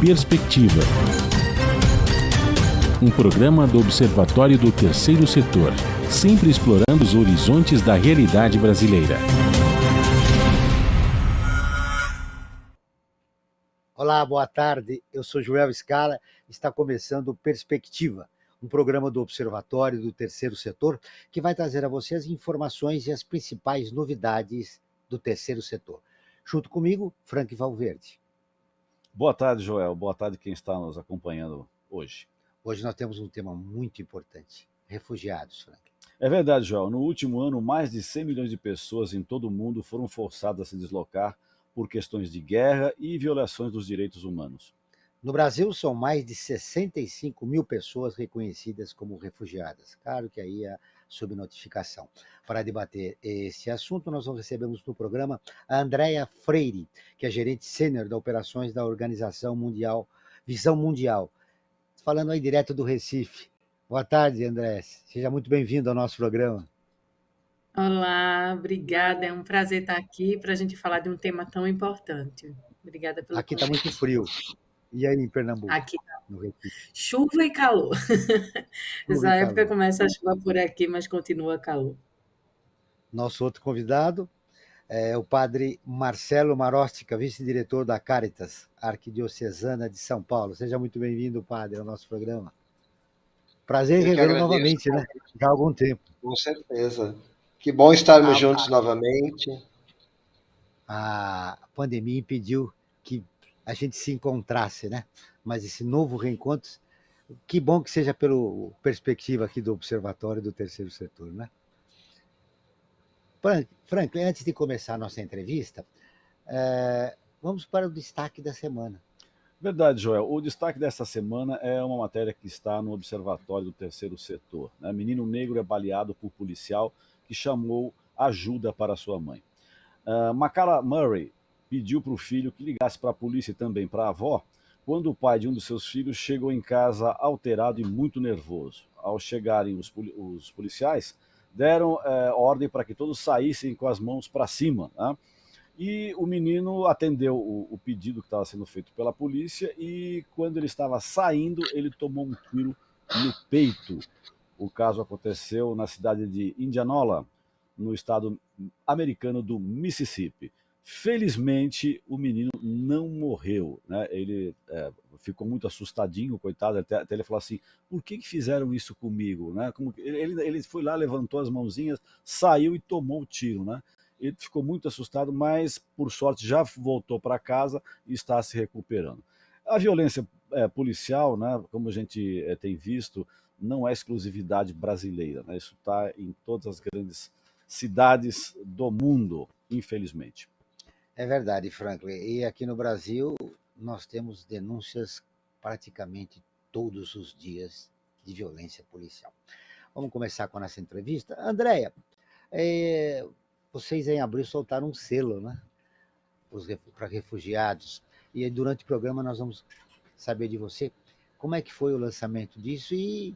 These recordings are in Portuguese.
Perspectiva, um programa do Observatório do Terceiro Setor, sempre explorando os horizontes da realidade brasileira. Olá, boa tarde. Eu sou Joel Scala. Está começando Perspectiva, um programa do Observatório do Terceiro Setor que vai trazer a você as informações e as principais novidades do terceiro setor. Junto comigo, Frank Valverde. Boa tarde, Joel. Boa tarde quem está nos acompanhando hoje. Hoje nós temos um tema muito importante: refugiados, Frank. É verdade, Joel. No último ano, mais de 100 milhões de pessoas em todo o mundo foram forçadas a se deslocar por questões de guerra e violações dos direitos humanos. No Brasil, são mais de 65 mil pessoas reconhecidas como refugiadas. Claro que aí é sob notificação. Para debater esse assunto, nós recebemos no programa a Andréa Freire, que é gerente sênior de operações da Organização Mundial, Visão Mundial, falando aí direto do Recife. Boa tarde, André. Seja muito bem-vindo ao nosso programa. Olá, obrigada. É um prazer estar aqui para a gente falar de um tema tão importante. Obrigada pelo Aqui está convite. muito frio. E aí em Pernambuco? Aqui, No Recife? chuva e calor. Chuva Essa e época calor. começa a chuva por aqui, mas continua calor. Nosso outro convidado é o padre Marcelo Marostica, vice-diretor da Caritas Arquidiocesana de São Paulo. Seja muito bem-vindo, padre, ao nosso programa. Prazer em revê-lo novamente, né? Já há algum tempo. Com certeza. Que bom estarmos juntos novamente. A pandemia impediu que a gente se encontrasse, né? Mas esse novo reencontro, que bom que seja pela perspectiva aqui do Observatório do Terceiro Setor, né? Franklin, antes de começar a nossa entrevista, vamos para o destaque da semana. Verdade, Joel. O destaque desta semana é uma matéria que está no Observatório do Terceiro Setor. Menino negro é baleado por policial que chamou ajuda para sua mãe. Macara Murray pediu para o filho que ligasse para a polícia e também para a avó, quando o pai de um dos seus filhos chegou em casa alterado e muito nervoso. Ao chegarem os policiais, deram ordem para que todos saíssem com as mãos para cima, né? E o menino atendeu o pedido que estava sendo feito pela polícia e quando ele estava saindo, ele tomou um tiro no peito. O caso aconteceu na cidade de Indianola, no estado americano do Mississippi. Felizmente, o menino não morreu, né? Ele ficou muito assustadinho, coitado, até ele falou assim, por que fizeram isso comigo? Né? Ele foi lá, levantou as mãozinhas, saiu e tomou o tiro, né? Ele ficou muito assustado, mas por sorte já voltou para casa e está se recuperando. A violência policial, né, como a gente tem visto, não é exclusividade brasileira, né? Isso está em todas as grandes cidades do mundo, infelizmente. É verdade, Franklin. E aqui no Brasil, nós temos denúncias praticamente todos os dias de violência policial. Vamos começar com a nossa entrevista. Andréa, vocês em abril soltaram um selo, né, para refugiados. E aí, durante o programa nós vamos saber de você como é que foi o lançamento disso e,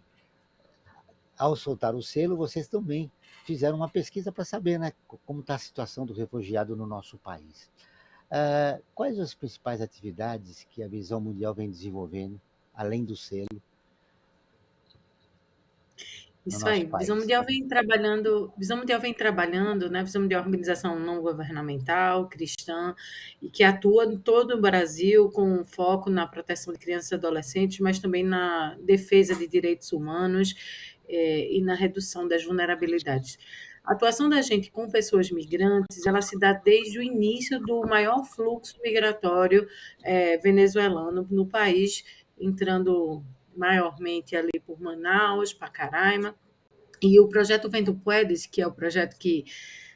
ao soltar o selo, vocês também fizeram uma pesquisa para saber, né, como está a situação do refugiado no nosso país. Quais as principais atividades que a Visão Mundial vem desenvolvendo, além do selo? Isso aí, Visão Mundial vem trabalhando, né? Visão Mundial é uma organização não governamental, cristã, e que atua em todo o Brasil com foco na proteção de crianças e adolescentes, mas também na defesa de direitos humanos e na redução das vulnerabilidades. A atuação da gente com pessoas migrantes, ela se dá desde o início do maior fluxo migratório venezuelano no país, entrando maiormente ali por Manaus, Pacaraima, e o projeto Vento Puedes, que é o projeto que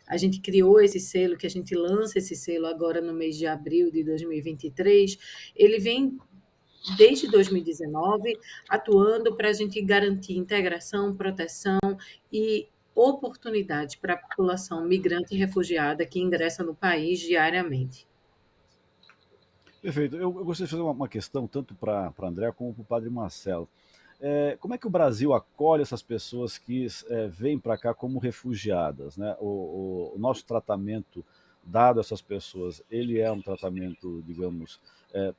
a gente criou esse selo, que a gente lança esse selo agora no mês de abril de 2023, ele vem desde 2019 atuando para a gente garantir integração, proteção e oportunidade para a população migrante e refugiada que ingressa no país diariamente. Perfeito. Eu gostaria de fazer uma questão tanto para a André como para o padre Marcelo. Como é que o Brasil acolhe essas pessoas que vêm para cá como refugiadas, né? O nosso tratamento dado a essas pessoas, ele é um tratamento, digamos,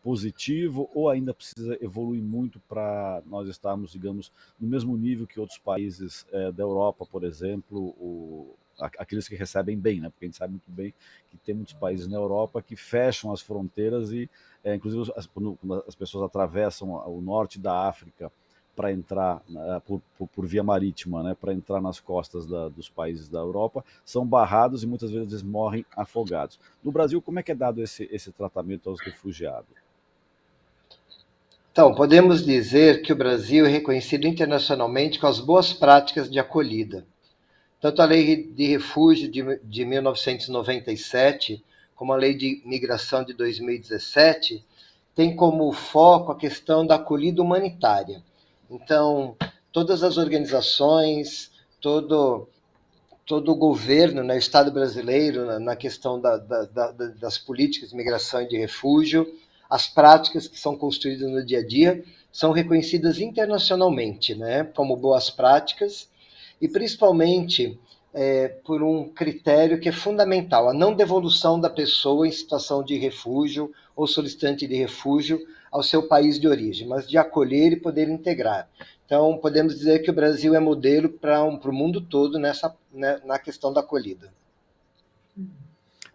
positivo, ou ainda precisa evoluir muito para nós estarmos, digamos, no mesmo nível que outros países da Europa, por exemplo, aqueles que recebem bem, né? Porque a gente sabe muito bem que tem muitos países na Europa que fecham as fronteiras e, inclusive, quando as pessoas atravessam o norte da África para entrar por via marítima, né, para entrar nas costas dos países da Europa, são barrados e muitas vezes morrem afogados. No Brasil, como é que é dado esse tratamento aos refugiados? Então, podemos dizer que o Brasil é reconhecido internacionalmente com as boas práticas de acolhida. Tanto a Lei de Refúgio de 1997, como a Lei de Migração de 2017, tem como foco a questão da acolhida humanitária. Então, todas as organizações, todo o governo, né, o Estado brasileiro, na questão das políticas de migração e de refúgio, as práticas que são construídas no dia a dia, são reconhecidas internacionalmente, né, como boas práticas, e principalmente por um critério que é fundamental, a não devolução da pessoa em situação de refúgio ou solicitante de refúgio ao seu país de origem, mas de acolher e poder integrar. Então, podemos dizer que o Brasil é modelo para o mundo todo na questão da acolhida.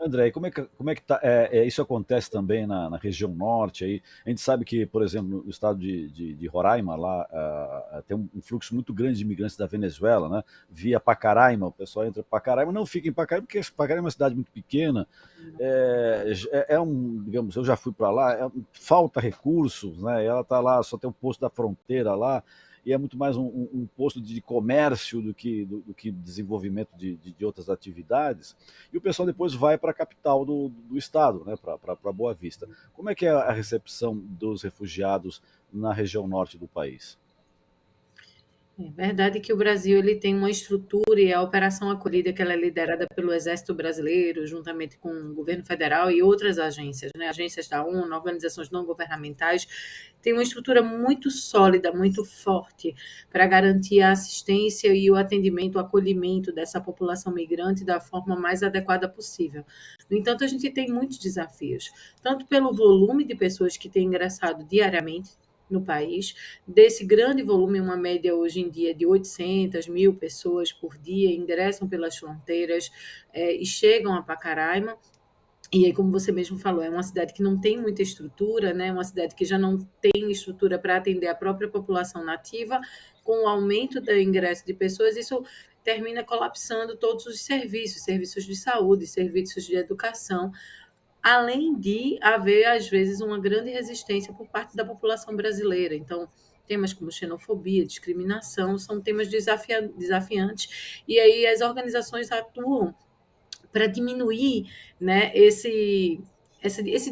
André, como é que tá, isso acontece também na região norte? Aí? A gente sabe que, por exemplo, no estado de Roraima, lá tem um fluxo muito grande de imigrantes da Venezuela, né? Via Pacaraima, o pessoal entra em Pacaraima, não fica em Pacaraima, porque Pacaraima é uma cidade muito pequena, digamos, eu já fui para lá, falta recursos, né? Ela está lá, só tem o posto da fronteira lá, e é muito mais um posto de comércio do que desenvolvimento de outras atividades, e o pessoal depois vai para a capital do estado, né, para Boa Vista. Como é que é a recepção dos refugiados na região norte do país? É verdade que o Brasil ele tem uma estrutura e a Operação Acolhida, que ela é liderada pelo Exército Brasileiro, juntamente com o governo federal e outras agências, né? Agências da ONU, organizações não governamentais, tem uma estrutura muito sólida, muito forte para garantir a assistência e o atendimento, o acolhimento dessa população migrante da forma mais adequada possível. No entanto, a gente tem muitos desafios, tanto pelo volume de pessoas que têm ingressado diariamente no país, desse grande volume, uma média hoje em dia de 800 mil pessoas por dia ingressam pelas fronteiras e chegam a Pacaraima. E aí, como você mesmo falou, é uma cidade que não tem muita estrutura, né? Uma cidade que já não tem estrutura para atender a própria população nativa. Com o aumento do ingresso de pessoas, isso termina colapsando todos os serviços de saúde, serviços de educação, além de haver, às vezes, uma grande resistência por parte da população brasileira. Então, temas como xenofobia, discriminação, são temas desafiantes, e aí as organizações atuam para diminuir, né, esse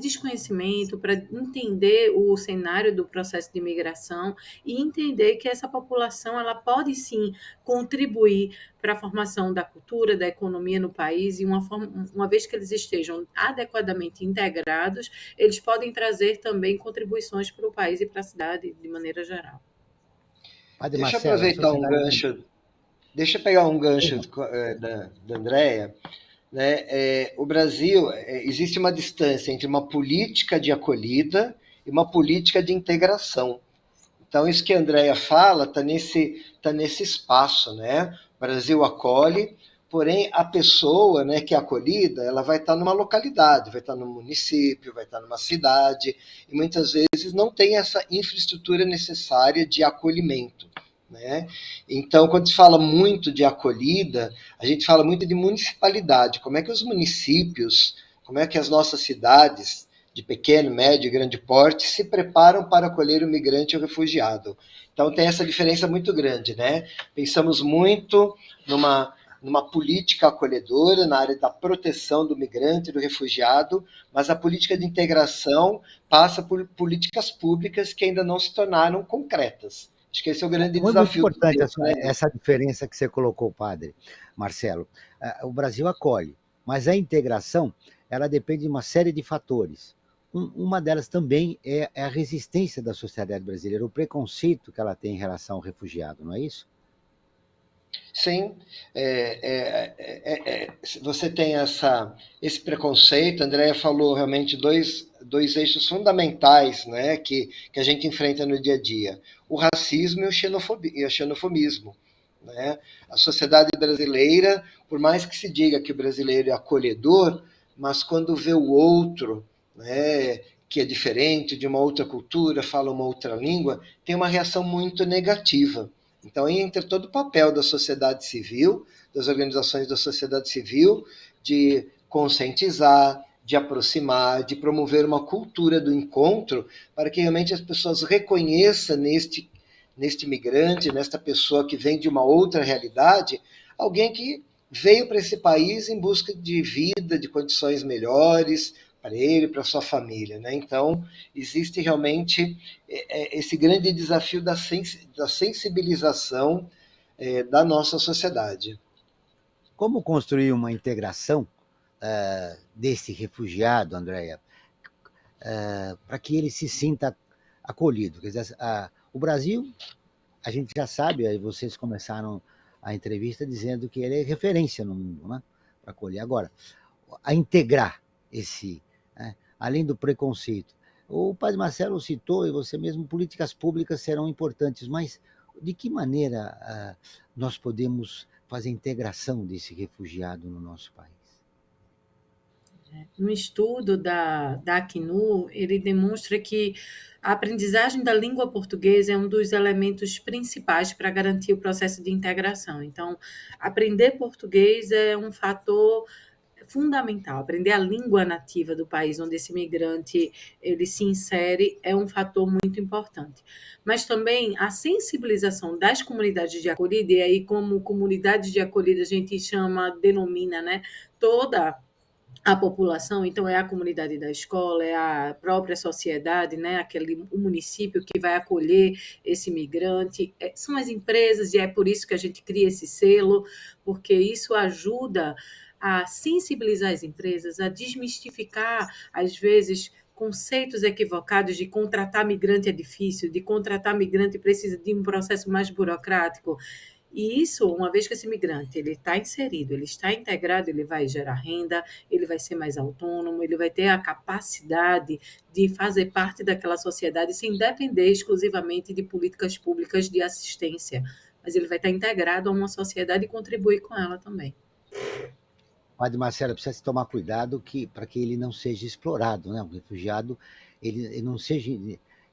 desconhecimento, para entender o cenário do processo de imigração e entender que essa população ela pode sim contribuir para a formação da cultura, da economia no país, e uma vez que eles estejam adequadamente integrados, eles podem trazer também contribuições para o país e para a cidade de maneira geral. Deixa eu aproveitar um gancho, deixa eu pegar um gancho da Andréia. Né? O Brasil, existe uma distância entre uma política de acolhida e uma política de integração. Então, isso que a Andréia fala está nesse espaço. Né? O Brasil acolhe, porém, a pessoa, né, que é acolhida, ela vai estar numa localidade, vai estar num município, vai estar numa cidade, e muitas vezes não tem essa infraestrutura necessária de acolhimento. Né? Então, quando se fala muito de acolhida, a gente fala muito de municipalidade. Como é que os municípios, como é que as nossas cidades de pequeno, médio e grande porte se preparam para acolher o migrante ou o refugiado? Então, tem essa diferença muito grande. Né? Pensamos muito numa política acolhedora na área da proteção do migrante e do refugiado, mas a política de integração passa por políticas públicas que ainda não se tornaram concretas. Acho que esse é o grande desafio. Muito importante essa diferença que você colocou, padre Marcelo. O Brasil acolhe, mas a integração ela depende de uma série de fatores. Uma delas também é a resistência da sociedade brasileira, o preconceito que ela tem em relação ao refugiado, não é isso? Sim, você tem esse preconceito. A Andrea falou realmente dois eixos fundamentais, né, que a gente enfrenta no dia a dia: o racismo e o xenofobismo. Né? A sociedade brasileira, por mais que se diga que o brasileiro é acolhedor, mas quando vê o outro, né, que é diferente, de uma outra cultura, fala uma outra língua, tem uma reação muito negativa. Então, aí entra todo o papel da sociedade civil, das organizações da sociedade civil, de conscientizar, de aproximar, de promover uma cultura do encontro, para que realmente as pessoas reconheçam neste migrante, nesta pessoa que vem de uma outra realidade, alguém que veio para esse país em busca de vida, de condições melhores, para ele, para sua família. Né? Então, existe realmente esse grande desafio da sensibilização da nossa sociedade. Como construir uma integração desse refugiado, Andrea, para que ele se sinta acolhido? Quer dizer, o Brasil, a gente já sabe, aí vocês começaram a entrevista dizendo que ele é referência no mundo, né? Para acolher. Agora, a integrar esse, além do preconceito. O padre Marcelo citou, e você mesmo, políticas públicas serão importantes, mas de que maneira nós podemos fazer a integração desse refugiado no nosso país? No estudo da Acnur, ele demonstra que a aprendizagem da língua portuguesa é um dos elementos principais para garantir o processo de integração. Então, aprender português é um fator fundamental. Aprender a língua nativa do país onde esse migrante ele se insere é um fator muito importante. Mas também a sensibilização das comunidades de acolhida, e aí como comunidade de acolhida a gente denomina, né, toda a população, então é a comunidade da escola, é a própria sociedade, né, o município que vai acolher esse migrante, são as empresas, e é por isso que a gente cria esse selo, porque isso ajuda a sensibilizar as empresas, a desmistificar, às vezes, conceitos equivocados de contratar migrante é difícil, de contratar migrante precisa de um processo mais burocrático. E isso, uma vez que esse migrante ele está inserido, ele está integrado, ele vai gerar renda, ele vai ser mais autônomo, ele vai ter a capacidade de fazer parte daquela sociedade sem depender exclusivamente de políticas públicas de assistência, mas ele vai estar integrado a uma sociedade e contribuir com ela também. Padre Marcelo, precisa tomar cuidado para que ele não seja explorado, né? O refugiado ele não seja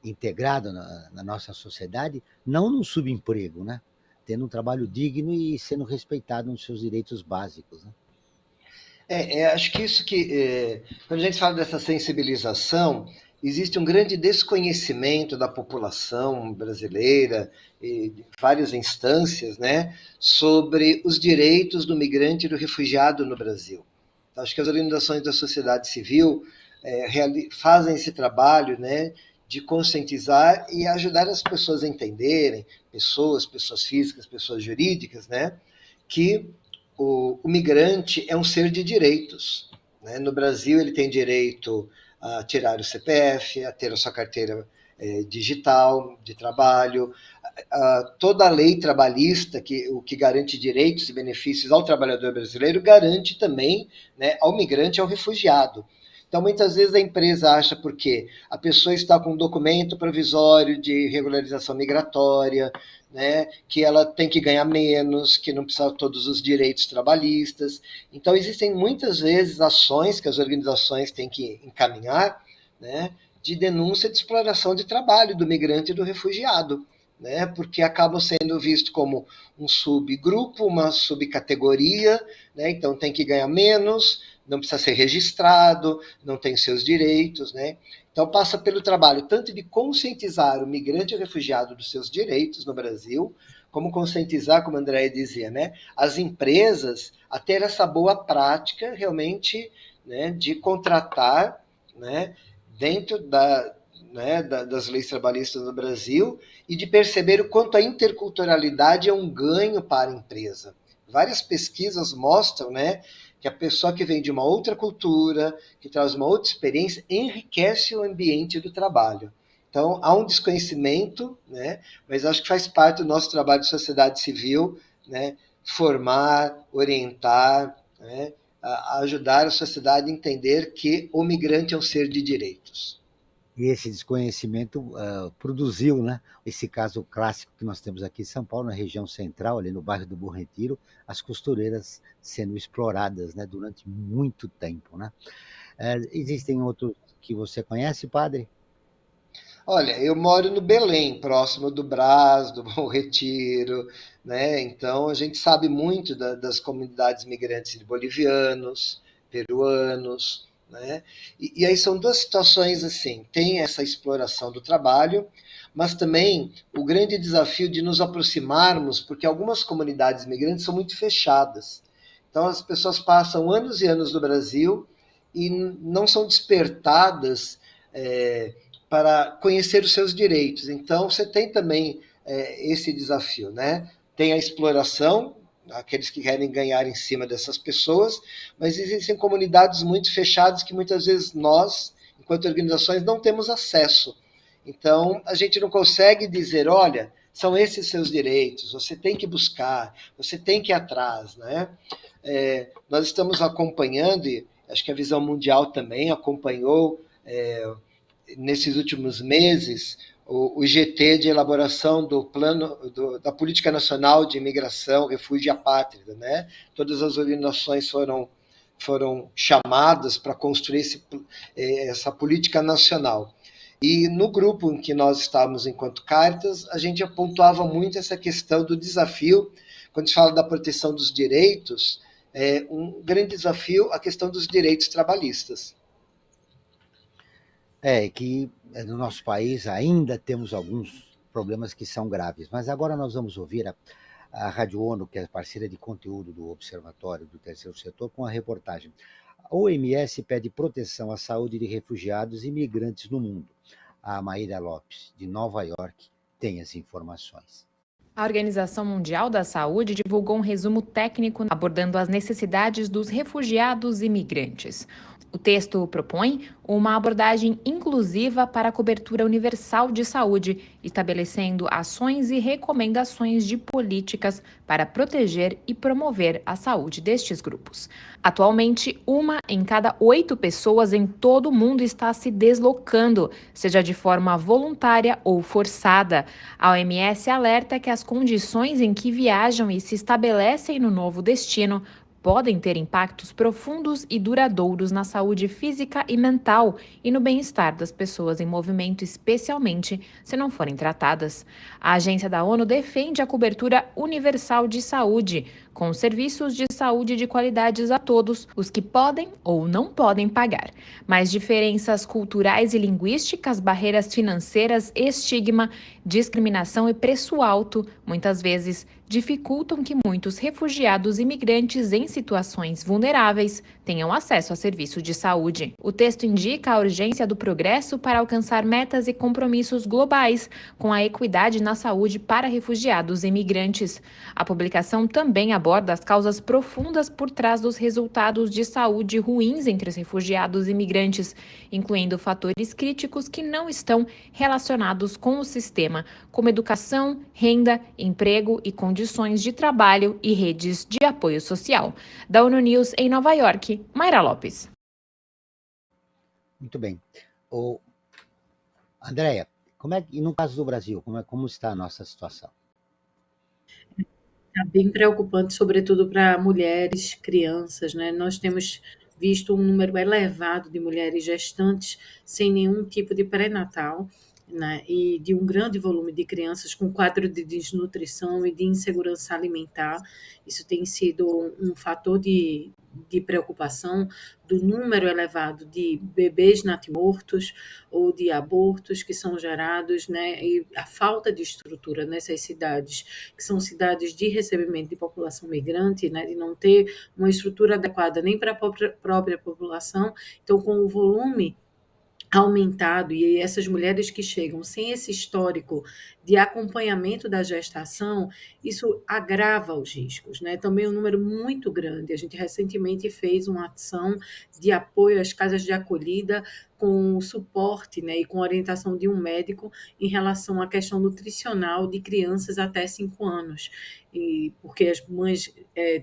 integrado na nossa sociedade, não num subemprego, né? Tendo um trabalho digno e sendo respeitado nos seus direitos básicos. Né? Acho que isso quando a gente fala dessa sensibilização, existe um grande desconhecimento da população brasileira, de várias instâncias, né, sobre os direitos do migrante e do refugiado no Brasil. Então, acho que as organizações da sociedade civil fazem esse trabalho, né, de conscientizar e ajudar as pessoas a entenderem, pessoas físicas, pessoas jurídicas, né, que o migrante é um ser de direitos. Né? No Brasil, ele tem direito a tirar o CPF, a ter a sua carteira digital de trabalho, toda a lei trabalhista, o que garante direitos e benefícios ao trabalhador brasileiro, garante também, né, ao migrante e ao refugiado. Então, muitas vezes a empresa acha porque a pessoa está com um documento provisório de regularização migratória, né, que ela tem que ganhar menos, que não precisa de todos os direitos trabalhistas. Então, existem muitas vezes ações que as organizações têm que encaminhar, né, de denúncia de exploração de trabalho do migrante e do refugiado, né, porque acabam sendo vistos como um subgrupo, uma subcategoria, né, então tem que ganhar menos, não precisa ser registrado, não tem seus direitos, né? Então passa pelo trabalho tanto de conscientizar o migrante e o refugiado dos seus direitos no Brasil, como conscientizar, como a Andréia dizia, né, as empresas a ter essa boa prática realmente, né, de contratar, né, dentro das leis trabalhistas no Brasil e de perceber o quanto a interculturalidade é um ganho para a empresa. Várias pesquisas mostram, né, que a pessoa que vem de uma outra cultura, que traz uma outra experiência, enriquece o ambiente do trabalho. Então, há um desconhecimento, né, mas acho que faz parte do nosso trabalho de sociedade civil né, formar, orientar, né, a ajudar a sociedade a entender que o migrante é um ser de direitos. E esse desconhecimento produziu, né, esse caso clássico que nós temos aqui em São Paulo, na região central, ali no bairro do Bom Retiro, as costureiras sendo exploradas, né, durante muito tempo, né? Existem outros que você conhece, padre? Olha, eu moro no Belém, próximo do Brás, do Bom Retiro, né? Então a gente sabe muito das comunidades migrantes de bolivianos, peruanos, né? E aí são duas situações assim: tem essa exploração do trabalho, mas também o grande desafio de nos aproximarmos, porque algumas comunidades migrantes são muito fechadas. Então as pessoas passam anos e anos no Brasil e não são despertadas. Para conhecer os seus direitos. Então, você tem também esse desafio, né? Tem a exploração, aqueles que querem ganhar em cima dessas pessoas, mas existem comunidades muito fechadas que muitas vezes nós, enquanto organizações, não temos acesso. Então, a gente não consegue dizer, olha, são esses seus direitos, você tem que buscar, você tem que ir atrás, né? Nós estamos acompanhando, e acho que a Visão Mundial também acompanhou, nesses últimos meses, o GT de elaboração do plano da Política Nacional de Imigração, Refúgio e Apátrida, né? Todas as organizações foram chamadas para construir essa política nacional. E no grupo em que nós estávamos enquanto Caritas, a gente apontava muito essa questão do desafio, quando se fala da proteção dos direitos, um grande desafio a questão dos direitos trabalhistas. Que no nosso país ainda temos alguns problemas que são graves, mas agora nós vamos ouvir a Rádio ONU, que é parceira de conteúdo do Observatório do Terceiro Setor, com a reportagem. A OMS pede proteção à saúde de refugiados e migrantes no mundo. A Maíra Lopes, de Nova York, tem as informações. A Organização Mundial da Saúde divulgou um resumo técnico abordando as necessidades dos refugiados e migrantes. O texto propõe uma abordagem inclusiva para a cobertura universal de saúde, estabelecendo ações e recomendações de políticas para proteger e promover a saúde destes grupos. Atualmente, 1 em cada 8 pessoas em todo o mundo está se deslocando, seja de forma voluntária ou forçada. A OMS alerta que as condições em que viajam e se estabelecem no novo destino podem ter impactos profundos e duradouros na saúde física e mental e no bem-estar das pessoas em movimento, especialmente se não forem tratadas. A agência da ONU defende a cobertura universal de saúde, com serviços de saúde de qualidade a todos, os que podem ou não podem pagar. Mas diferenças culturais e linguísticas, barreiras financeiras, estigma, discriminação e preço alto, muitas vezes, dificultam que muitos refugiados e imigrantes em situações vulneráveis tenham acesso a serviços de saúde. O texto indica a urgência do progresso para alcançar metas e compromissos globais com a equidade na saúde para refugiados e imigrantes. A publicação também aborda as causas profundas por trás dos resultados de saúde ruins entre os refugiados e imigrantes, incluindo fatores críticos que não estão relacionados com o sistema, como educação, renda, emprego e condições de trabalho e redes de apoio social. Da ONU News em Nova York, Maíra Lopes. Muito bem. Andréia, e no caso do Brasil, como está a nossa situação? Está bem preocupante, sobretudo para mulheres, crianças, né? Nós temos visto um número elevado de mulheres gestantes sem nenhum tipo de pré-natal, né? E de um grande volume de crianças com quadro de desnutrição e de insegurança alimentar. Isso tem sido um fator de preocupação do número elevado de bebês natimortos ou de abortos que são gerados, né, e a falta de estrutura nessas cidades, que são cidades de recebimento de população migrante, né, de não ter uma estrutura adequada nem para a própria população. Então, com o volume aumentado e essas mulheres que chegam sem esse histórico de acompanhamento da gestação, isso agrava os riscos, né? Também um número muito grande. A gente recentemente fez uma ação de apoio às casas de acolhida com suporte, né, e com orientação de um médico em relação à questão nutricional de crianças até 5 anos. e porque as mães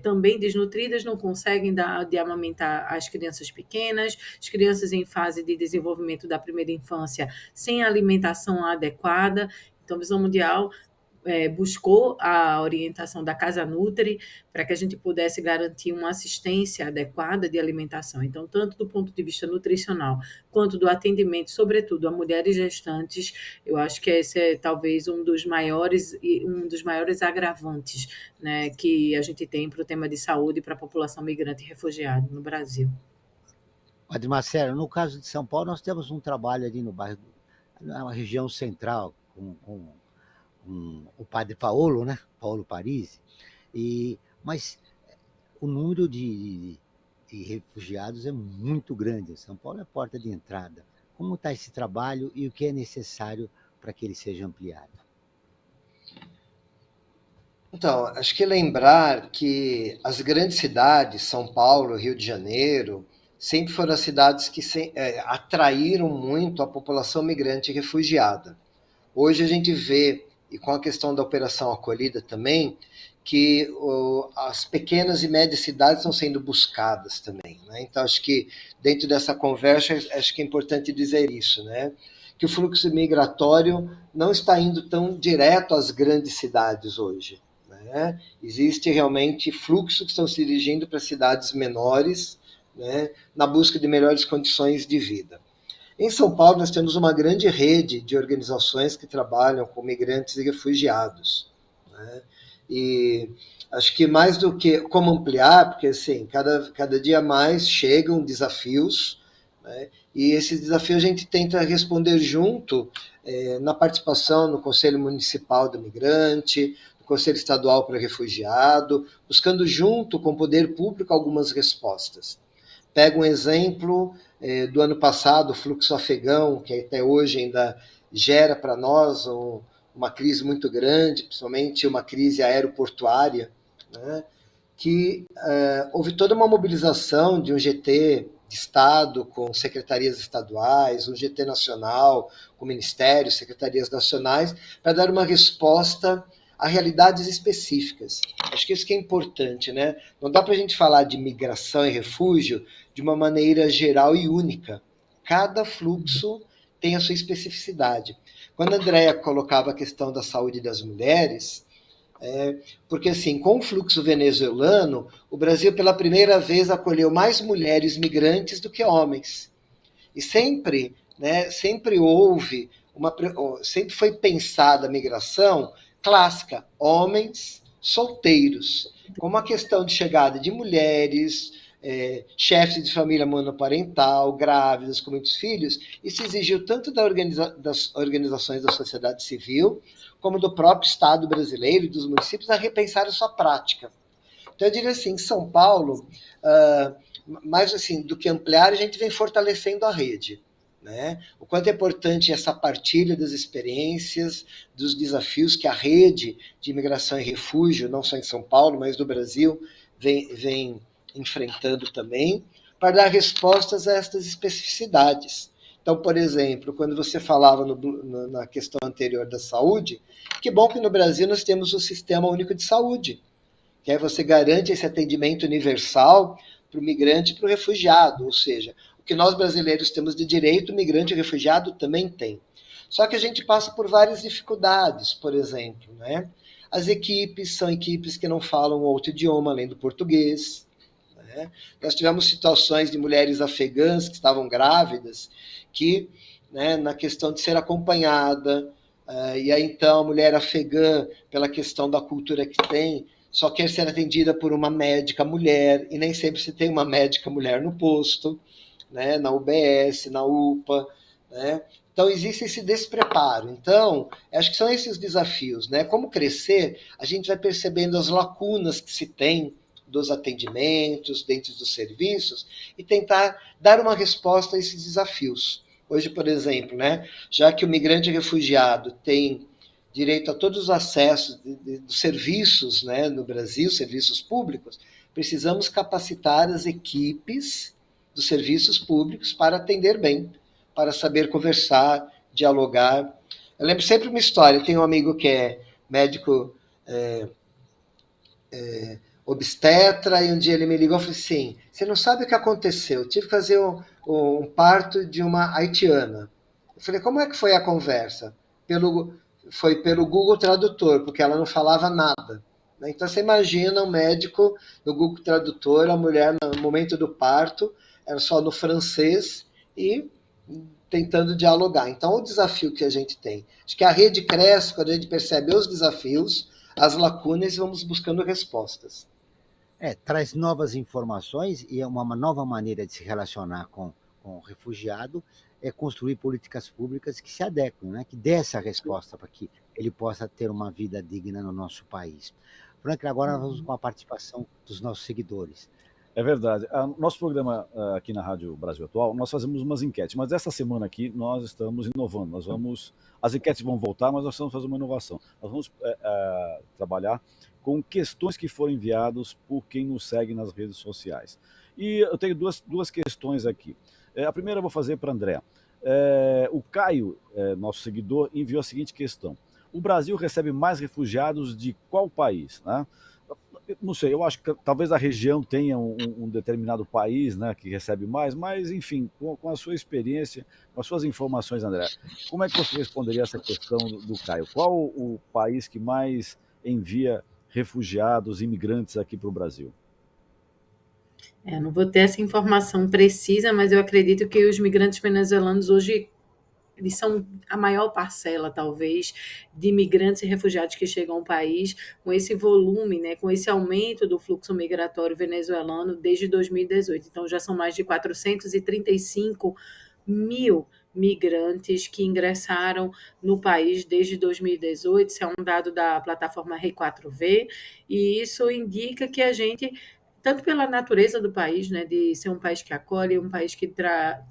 também desnutridas não conseguem de amamentar as crianças pequenas, as crianças em fase de desenvolvimento da primeira infância sem alimentação adequada. Então, a Visão Mundial buscou a orientação da Casa Nutri para que a gente pudesse garantir uma assistência adequada de alimentação. Então, tanto do ponto de vista nutricional, quanto do atendimento, sobretudo a mulheres gestantes, eu acho que esse é talvez um dos maiores agravantes, né, que a gente tem para o tema de saúde para a população migrante e refugiada no Brasil. Padre Marcelo, no caso de São Paulo, nós temos um trabalho ali no bairro, na região central, com o padre Paulo, né? Paulo Parisi, mas o número de refugiados é muito grande. São Paulo é a porta de entrada. Como está esse trabalho e o que é necessário para que ele seja ampliado? Então, acho que lembrar que as grandes cidades, São Paulo, Rio de Janeiro, sempre foram as cidades que atraíram muito a população migrante e refugiada. Hoje a gente vê, e com a questão da Operação Acolhida também, que as pequenas e médias cidades estão sendo buscadas também, né? Então, acho que dentro dessa conversa, acho que é importante dizer isso, né? Que o fluxo migratório não está indo tão direto às grandes cidades hoje, né? Existe realmente fluxo que estão se dirigindo para cidades menores, né, na busca de melhores condições de vida. Em São Paulo, nós temos uma grande rede de organizações que trabalham com migrantes e refugiados, né? E acho que mais do que como ampliar, porque assim, cada dia mais chegam desafios, né? E esses desafios a gente tenta responder junto na participação no Conselho Municipal do Migrante, no Conselho Estadual para Refugiado, buscando junto com o poder público algumas respostas. Pega um exemplo do ano passado, o fluxo afegão, que até hoje ainda gera para nós uma crise muito grande, principalmente uma crise aeroportuária, né? Que houve toda uma mobilização de um GT de Estado com secretarias estaduais, um GT nacional com ministérios, secretarias nacionais, para dar uma resposta a realidades específicas. Acho que isso que é importante, né? Não dá para a gente falar de migração e refúgio de uma maneira geral e única. Cada fluxo tem a sua especificidade. Quando a Andréa colocava a questão da saúde das mulheres, porque assim, com o fluxo venezuelano, o Brasil pela primeira vez acolheu mais mulheres migrantes do que homens. E sempre, né, sempre foi pensada a migração clássica, homens solteiros, como a questão de chegada de mulheres, chefes de família monoparental, grávidas com muitos filhos. Isso exigiu tanto das organizações da sociedade civil, como do próprio Estado brasileiro e dos municípios a repensar a sua prática. Então, eu diria assim, em São Paulo, mais assim, do que ampliar, a gente vem fortalecendo a rede, né? O quanto é importante essa partilha das experiências, dos desafios que a rede de imigração e refúgio, não só em São Paulo, mas no Brasil, vem enfrentando também, para dar respostas a estas especificidades. Então, por exemplo, quando você falava na questão anterior da saúde, que bom que no Brasil nós temos o Sistema Único de Saúde, que aí você garante esse atendimento universal para o migrante e para o refugiado, ou seja, o que nós brasileiros temos de direito, o migrante e o refugiado também tem. Só que a gente passa por várias dificuldades, por exemplo, né? As equipes são equipes que não falam outro idioma além do português, né? Nós tivemos situações de mulheres afegãs que estavam grávidas, que, né, na questão de ser acompanhada, e aí então a mulher afegã, pela questão da cultura que tem, só quer ser atendida por uma médica mulher, e nem sempre se tem uma médica mulher no posto, né, na UBS, na UPA, né? Então existe esse despreparo. Então, acho que são esses desafios, né? Como crescer, a gente vai percebendo as lacunas que se tem dos atendimentos, dentro dos serviços, e tentar dar uma resposta a esses desafios. Hoje, por exemplo, né, já que o migrante refugiado tem direito a todos os acessos dos serviços, né, no Brasil, serviços públicos, precisamos capacitar as equipes dos serviços públicos para atender bem, para saber conversar, dialogar. Eu lembro sempre uma história, tem um amigo que é médico obstetra, e um dia ele me ligou e falou assim, você não sabe o que aconteceu, eu tive que fazer um parto de uma haitiana. Eu falei, como é que foi a conversa? Foi pelo Google Tradutor, porque ela não falava nada. Então você imagina um médico no Google Tradutor, a mulher no momento do parto, era só no francês e tentando dialogar. Então, o desafio que a gente tem. Acho que a rede cresce quando a gente percebe os desafios, as lacunas, e vamos buscando respostas. Traz novas informações e é uma nova maneira de se relacionar com o refugiado, é construir políticas públicas que se adequem, né? Que dê essa resposta para que ele possa ter uma vida digna no nosso país. Franklin, agora nós vamos com a participação dos nossos seguidores. É verdade. Nosso programa aqui na Rádio Brasil Atual, nós fazemos umas enquetes, mas essa semana aqui nós estamos inovando. As enquetes vão voltar, mas nós vamos fazer uma inovação. Nós vamos trabalhar com questões que foram enviadas por quem nos segue nas redes sociais. E eu tenho duas questões aqui. A primeira eu vou fazer para a André. O Caio, nosso seguidor, enviou a seguinte questão. O Brasil recebe mais refugiados de qual país, né? Não sei, eu acho que talvez a região tenha um determinado país, né, que recebe mais, mas, enfim, com a sua experiência, com as suas informações, André, como é que você responderia essa questão do Caio? Qual o país que mais envia refugiados, imigrantes aqui para o Brasil? Não vou ter essa informação precisa, mas eu acredito que os migrantes venezuelanos hoje eles são a maior parcela, talvez, de imigrantes e refugiados que chegam ao país, com esse volume, né, com esse aumento do fluxo migratório venezuelano desde 2018. Então, já são mais de 435 mil migrantes que ingressaram no país desde 2018. Isso é um dado da plataforma Rei4V, e isso indica que a gente, tanto pela natureza do país, né, de ser um país que acolhe, um país que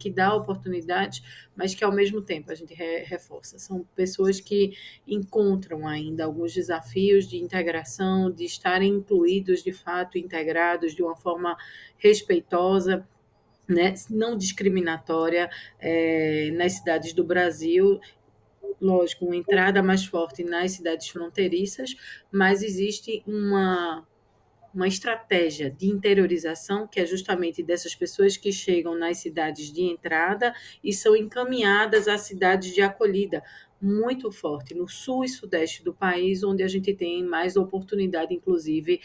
dá oportunidades, mas que, ao mesmo tempo, a gente reforça. São pessoas que encontram ainda alguns desafios de integração, de estarem incluídos, de fato, integrados de uma forma respeitosa, né, não discriminatória, nas cidades do Brasil. Lógico, uma entrada mais forte nas cidades fronteiriças, mas existe uma estratégia de interiorização, que é justamente dessas pessoas que chegam nas cidades de entrada e são encaminhadas às cidades de acolhida, muito forte, no sul e sudeste do país, onde a gente tem mais oportunidade, inclusive,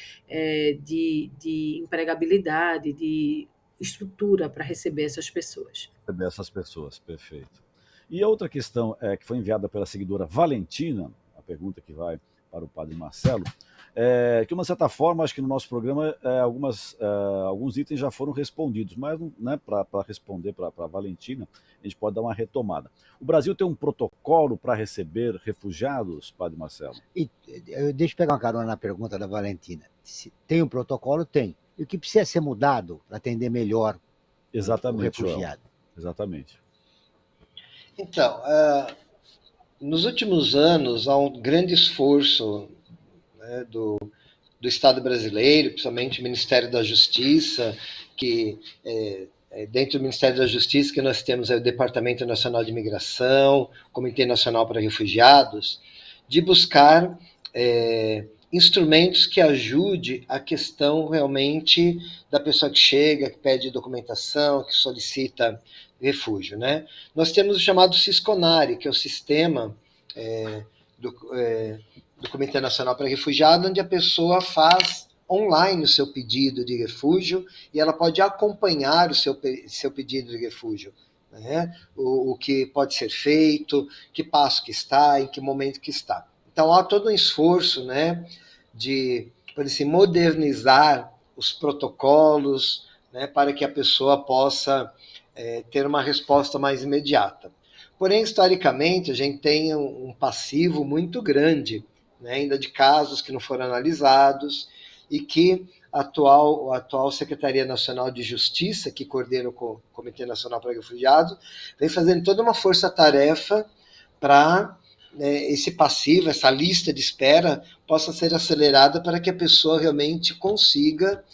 de empregabilidade, de estrutura para receber essas pessoas. Receber essas pessoas, perfeito. E a outra questão que foi enviada pela seguidora Valentina, a pergunta que vai para o padre Marcelo, que, de uma certa forma, acho que no nosso programa alguns itens já foram respondidos, mas, né, para responder para a Valentina, a gente pode dar uma retomada. O Brasil tem um protocolo para receber refugiados, padre Marcelo? Deixa eu pegar uma carona na pergunta da Valentina. Se tem um protocolo? Tem. E o que precisa ser mudado para atender melhor o refugiado? Exatamente. Então, nos últimos anos, há um grande esforço, né, do Estado brasileiro, principalmente o Ministério da Justiça, que dentro do Ministério da Justiça que nós temos o Departamento Nacional de Imigração, o Comitê Nacional para Refugiados, de buscar instrumentos que ajude a questão realmente da pessoa que chega, que pede documentação, que solicita refúgio, né? Nós temos o chamado Sisconari, que é o sistema do Comitê Nacional para Refugiados, onde a pessoa faz online o seu pedido de refúgio e ela pode acompanhar o seu pedido de refúgio, né? O que pode ser feito, que passo que está, em que momento que está. Então, há todo um esforço, né, de, por assim, modernizar os protocolos, né, para que a pessoa possa ter uma resposta mais imediata. Porém, historicamente, a gente tem um passivo muito grande, né, ainda de casos que não foram analisados e que a atual Secretaria Nacional de Justiça, que coordena o Comitê Nacional para Refugiados, vem fazendo toda uma força-tarefa para esse passivo, essa lista de espera, possa ser acelerada para que a pessoa realmente consiga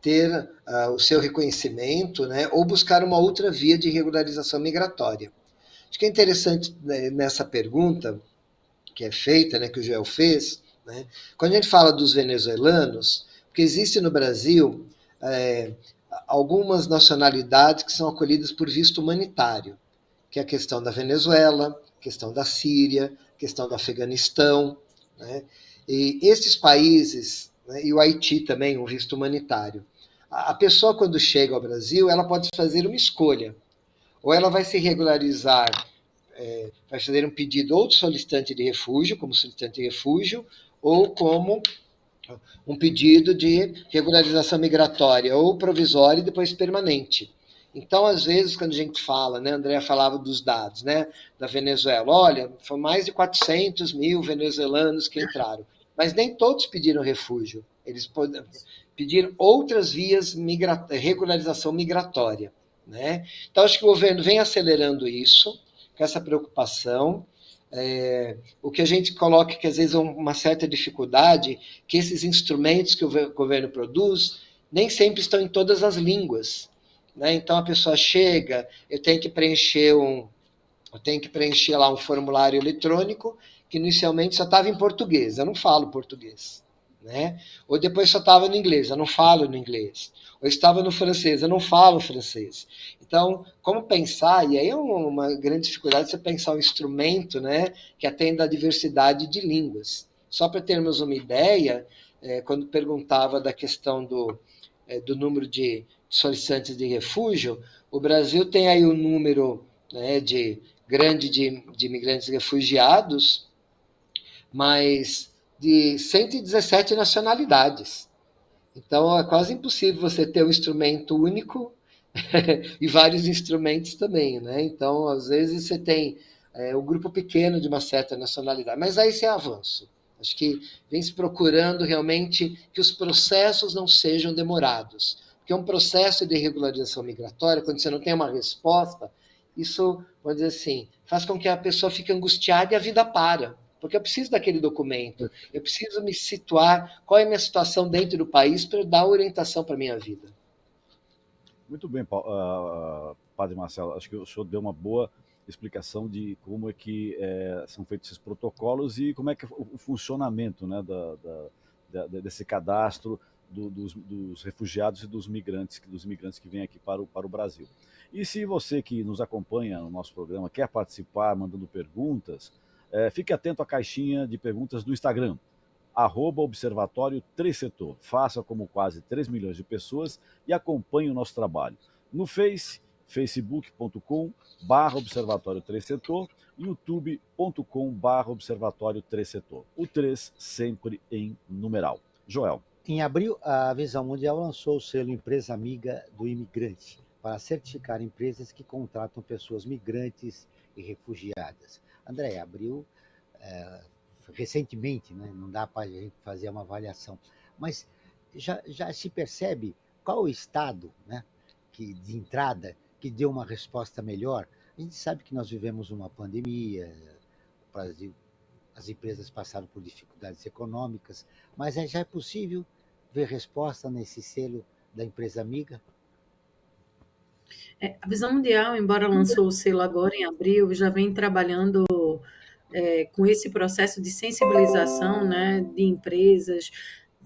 ter o seu reconhecimento, né, ou buscar uma outra via de regularização migratória. Acho que é interessante, né, nessa pergunta que é feita, né, que o Joel fez, né, quando a gente fala dos venezuelanos, Porque existe no Brasil algumas nacionalidades que são acolhidas por visto humanitário, que é a questão da Venezuela, a questão da Síria, a questão do Afeganistão, né? E esses países, né, e o Haiti também, um visto humanitário. A pessoa, quando chega ao Brasil, ela pode fazer uma escolha. Ou ela vai se regularizar, vai fazer um pedido ou de solicitante de refúgio, como solicitante de refúgio, ou como um pedido de regularização migratória, ou provisória e depois permanente. Então, às vezes, quando a gente fala, né, a Andrea falava dos dados, né, da Venezuela, olha, foram mais de 400 mil venezuelanos que entraram, mas nem todos pediram refúgio, eles pediram outras vias regularização migratória, né? Então, acho que o governo vem acelerando isso, com essa preocupação. O que a gente coloca que às vezes é uma certa dificuldade, que esses instrumentos que o governo produz nem sempre estão em todas as línguas, né? Então a pessoa chega, eu tenho que preencher lá um formulário eletrônico que inicialmente só estava em português, eu não falo português, né? Ou depois só estava no inglês, eu não falo no inglês. Ou estava no francês, eu não falo francês. Então, como pensar? E aí é uma grande dificuldade você pensar um instrumento, né, que atenda a diversidade de línguas. Só para termos uma ideia, quando perguntava da questão do número de solicitantes de refúgio, o Brasil tem aí um número, né, grande de imigrantes refugiados, mas de 117 nacionalidades. Então, é quase impossível você ter um instrumento único e vários instrumentos também, né? Então, às vezes, você tem um grupo pequeno de uma certa nacionalidade, mas aí isso é avanço. Acho que vem se procurando realmente que os processos não sejam demorados, porque um processo de regularização migratória, quando você não tem uma resposta, isso, vamos dizer assim, faz com que a pessoa fique angustiada e a vida para. Porque eu preciso daquele documento, eu preciso me situar, qual é a minha situação dentro do país para dar orientação para a minha vida. Muito bem, Padre Marcelo, acho que o senhor deu uma boa explicação de como é que são feitos esses protocolos e como é que é o funcionamento, né, desse cadastro dos refugiados e dos imigrantes que vêm aqui para o Brasil. E se você que nos acompanha no nosso programa quer participar mandando perguntas, fique atento à caixinha de perguntas do Instagram, @Observatório Trisetor. Faça como quase 3 milhões de pessoas e acompanhe o nosso trabalho. No facebook.com/Observatório Trisetor, youtube.com/Observatório Trisetor. O 3 sempre em numeral. Joel. Em abril, a Visão Mundial lançou o selo Empresa Amiga do Imigrante, para certificar empresas que contratam pessoas migrantes e refugiadas. André, abriu recentemente, né? Não dá para a gente fazer uma avaliação, mas já se percebe qual o estado, né, de entrada que deu uma resposta melhor. A gente sabe que nós vivemos uma pandemia, o Brasil, as empresas passaram por dificuldades econômicas, mas já é possível ver resposta nesse selo da Empresa Amiga? A Visão Mundial, embora lançou o selo agora em abril, já vem trabalhando com esse processo de sensibilização, né, de empresas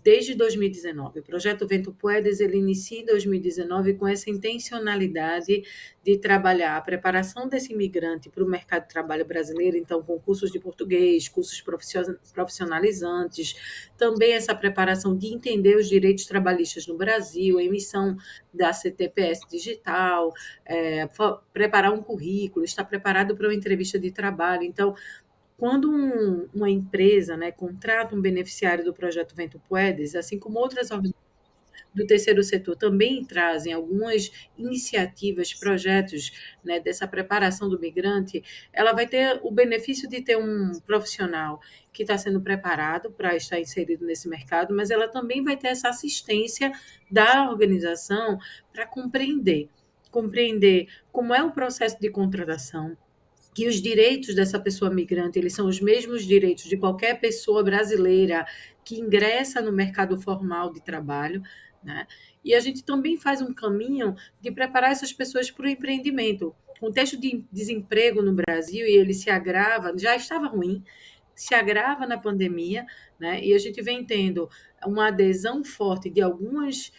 desde 2019. O projeto Vento Puedes, ele inicia em 2019 com essa intencionalidade de trabalhar a preparação desse imigrante para o mercado de trabalho brasileiro, então com cursos de português, cursos profissionalizantes, também essa preparação de entender os direitos trabalhistas no Brasil, a emissão da CTPS digital, preparar um currículo, estar preparado para uma entrevista de trabalho. Então, quando uma empresa, né, contrata um beneficiário do projeto Vento Puedes, assim como outras organizações do terceiro setor também trazem algumas iniciativas, projetos, né, dessa preparação do migrante, ela vai ter o benefício de ter um profissional que está sendo preparado para estar inserido nesse mercado, mas ela também vai ter essa assistência da organização para compreender como é o processo de contratação, que os direitos dessa pessoa migrante, eles são os mesmos direitos de qualquer pessoa brasileira que ingressa no mercado formal de trabalho, né? E a gente também faz um caminho de preparar essas pessoas para o empreendimento. O contexto de desemprego no Brasil, e ele se agrava, já estava ruim, se agrava na pandemia, né? E a gente vem tendo uma adesão forte de alguns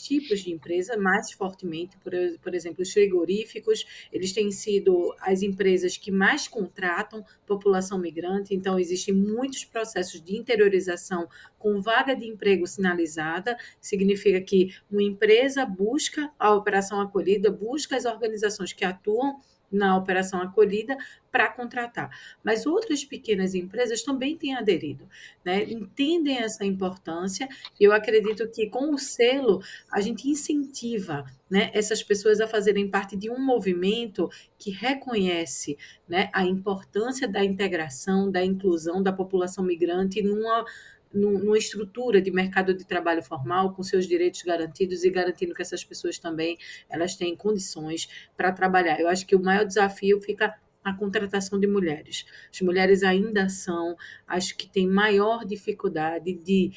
tipos de empresa, mais fortemente, por exemplo, os frigoríficos, eles têm sido as empresas que mais contratam população migrante, então existem muitos processos de interiorização com vaga de emprego sinalizada, significa que uma empresa busca a operação acolhida, busca as organizações que atuam na operação acolhida para contratar. Mas outras pequenas empresas também têm aderido, né? Entendem essa importância, e eu acredito que com o selo a gente incentiva, né, essas pessoas a fazerem parte de um movimento que reconhece, né, a importância da integração, da inclusão da população migrante numa estrutura de mercado de trabalho formal, com seus direitos garantidos e garantindo que essas pessoas também elas têm condições para trabalhar. Eu acho que o maior desafio fica a contratação de mulheres. As mulheres ainda são as que têm maior dificuldade de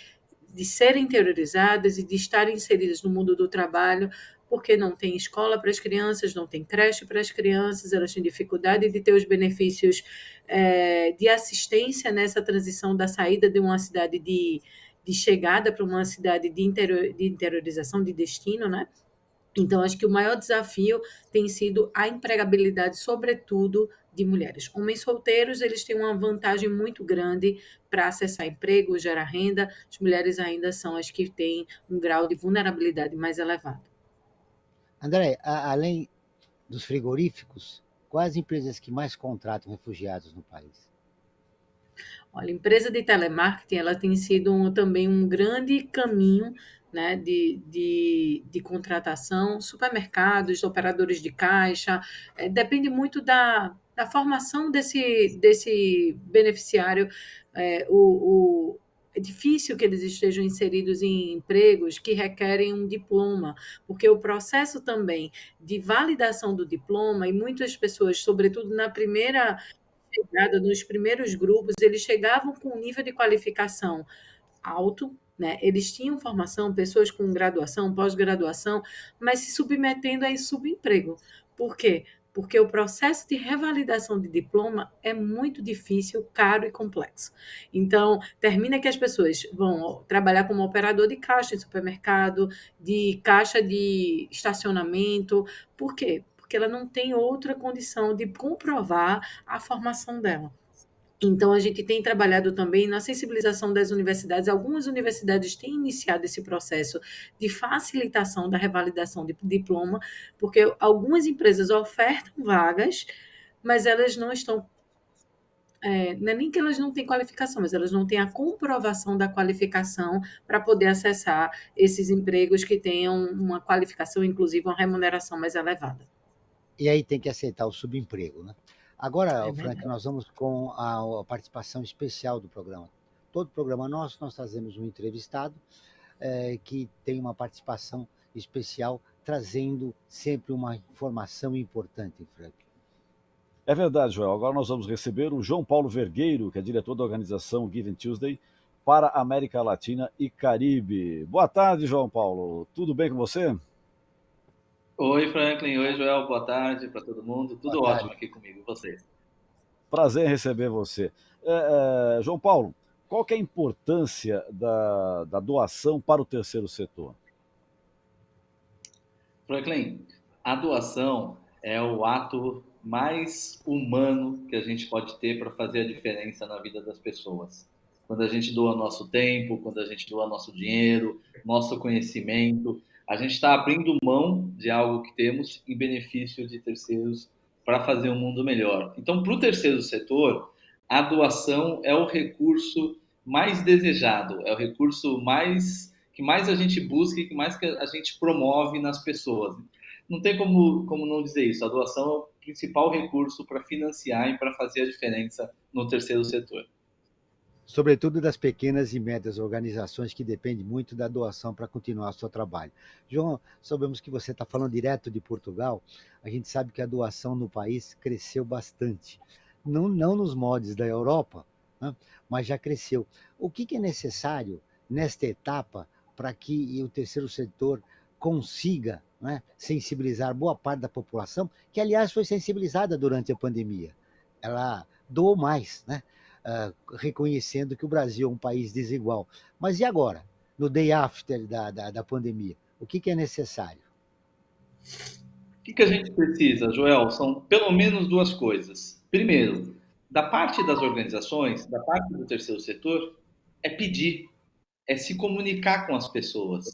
serem interiorizadas e de estarem inseridas no mundo do trabalho, porque não tem escola para as crianças, não tem creche para as crianças, elas têm dificuldade de ter os benefícios de assistência nessa transição da saída de uma cidade de chegada para uma cidade de interiorização, de destino, né? Então, acho que o maior desafio tem sido a empregabilidade, sobretudo de mulheres. Homens solteiros, eles têm uma vantagem muito grande para acessar emprego, gerar renda. As mulheres ainda são as que têm um grau de vulnerabilidade mais elevado. André, além dos frigoríficos, quais as empresas que mais contratam refugiados no país? Olha, a empresa de telemarketing, ela tem sido também um grande caminho, né, de contratação, supermercados, operadores de caixa, depende muito da formação desse beneficiário. É difícil que eles estejam inseridos em empregos que requerem um diploma, porque o processo também de validação do diploma, e muitas pessoas, sobretudo na primeira chegada, nos primeiros grupos, eles chegavam com um nível de qualificação alto, né? Eles tinham formação, pessoas com graduação, pós-graduação, mas se submetendo a subemprego. Por quê? Porque o processo de revalidação de diploma é muito difícil, caro e complexo. Então, termina que as pessoas vão trabalhar como operador de caixa em supermercado, de caixa de estacionamento. Por quê? Porque ela não tem outra condição de comprovar a formação dela. Então, a gente tem trabalhado também na sensibilização das universidades. Algumas universidades têm iniciado esse processo de facilitação da revalidação de diploma, porque algumas empresas ofertam vagas, mas elas não estão. Não é nem que elas não têm qualificação, mas elas não têm a comprovação da qualificação para poder acessar esses empregos que tenham uma qualificação, inclusive uma remuneração mais elevada. E aí tem que aceitar o subemprego, né? Agora, Frank, nós vamos com a participação especial do programa. Todo programa nosso, nós trazemos um entrevistado que tem uma participação especial, trazendo sempre uma informação importante, Frank. É verdade, Joel. Agora nós vamos receber o João Paulo Vergueiro, que é diretor da organização Giving Tuesday para a América Latina e Caribe. Boa tarde, João Paulo. Tudo bem com você? Oi, Franklin. Oi, Joel. Boa tarde para todo mundo. Tudo ótimo aqui comigo. E vocês? Prazer em receber você. João Paulo, qual que é a importância da doação para o terceiro setor? Franklin, a doação é o ato mais humano que a gente pode ter para fazer a diferença na vida das pessoas. Quando a gente doa nosso tempo, quando a gente doa nosso dinheiro, nosso conhecimento, a gente está abrindo mão de algo que temos em benefício de terceiros para fazer um mundo melhor. Então, para o terceiro setor, a doação é o recurso mais desejado, é o recurso que mais a gente busca e que mais que a gente promove nas pessoas. Não tem como não dizer isso. A doação é o principal recurso para financiar e para fazer a diferença no terceiro setor. Sobretudo das pequenas e médias organizações que dependem muito da doação para continuar o seu trabalho. João, sabemos que você está falando direto de Portugal, a gente sabe que a doação no país cresceu bastante. Não nos moldes da Europa, né, mas já cresceu. O que é necessário nesta etapa para que o terceiro setor consiga, né, sensibilizar boa parte da população, que aliás foi sensibilizada durante a pandemia? Ela doou mais, né? reconhecendo que o Brasil é um país desigual. Mas e agora, no day after da pandemia? O que é necessário? O que a gente precisa, Joel? São pelo menos duas coisas. Primeiro, da parte das organizações, da parte do terceiro setor, é pedir, é se comunicar com as pessoas,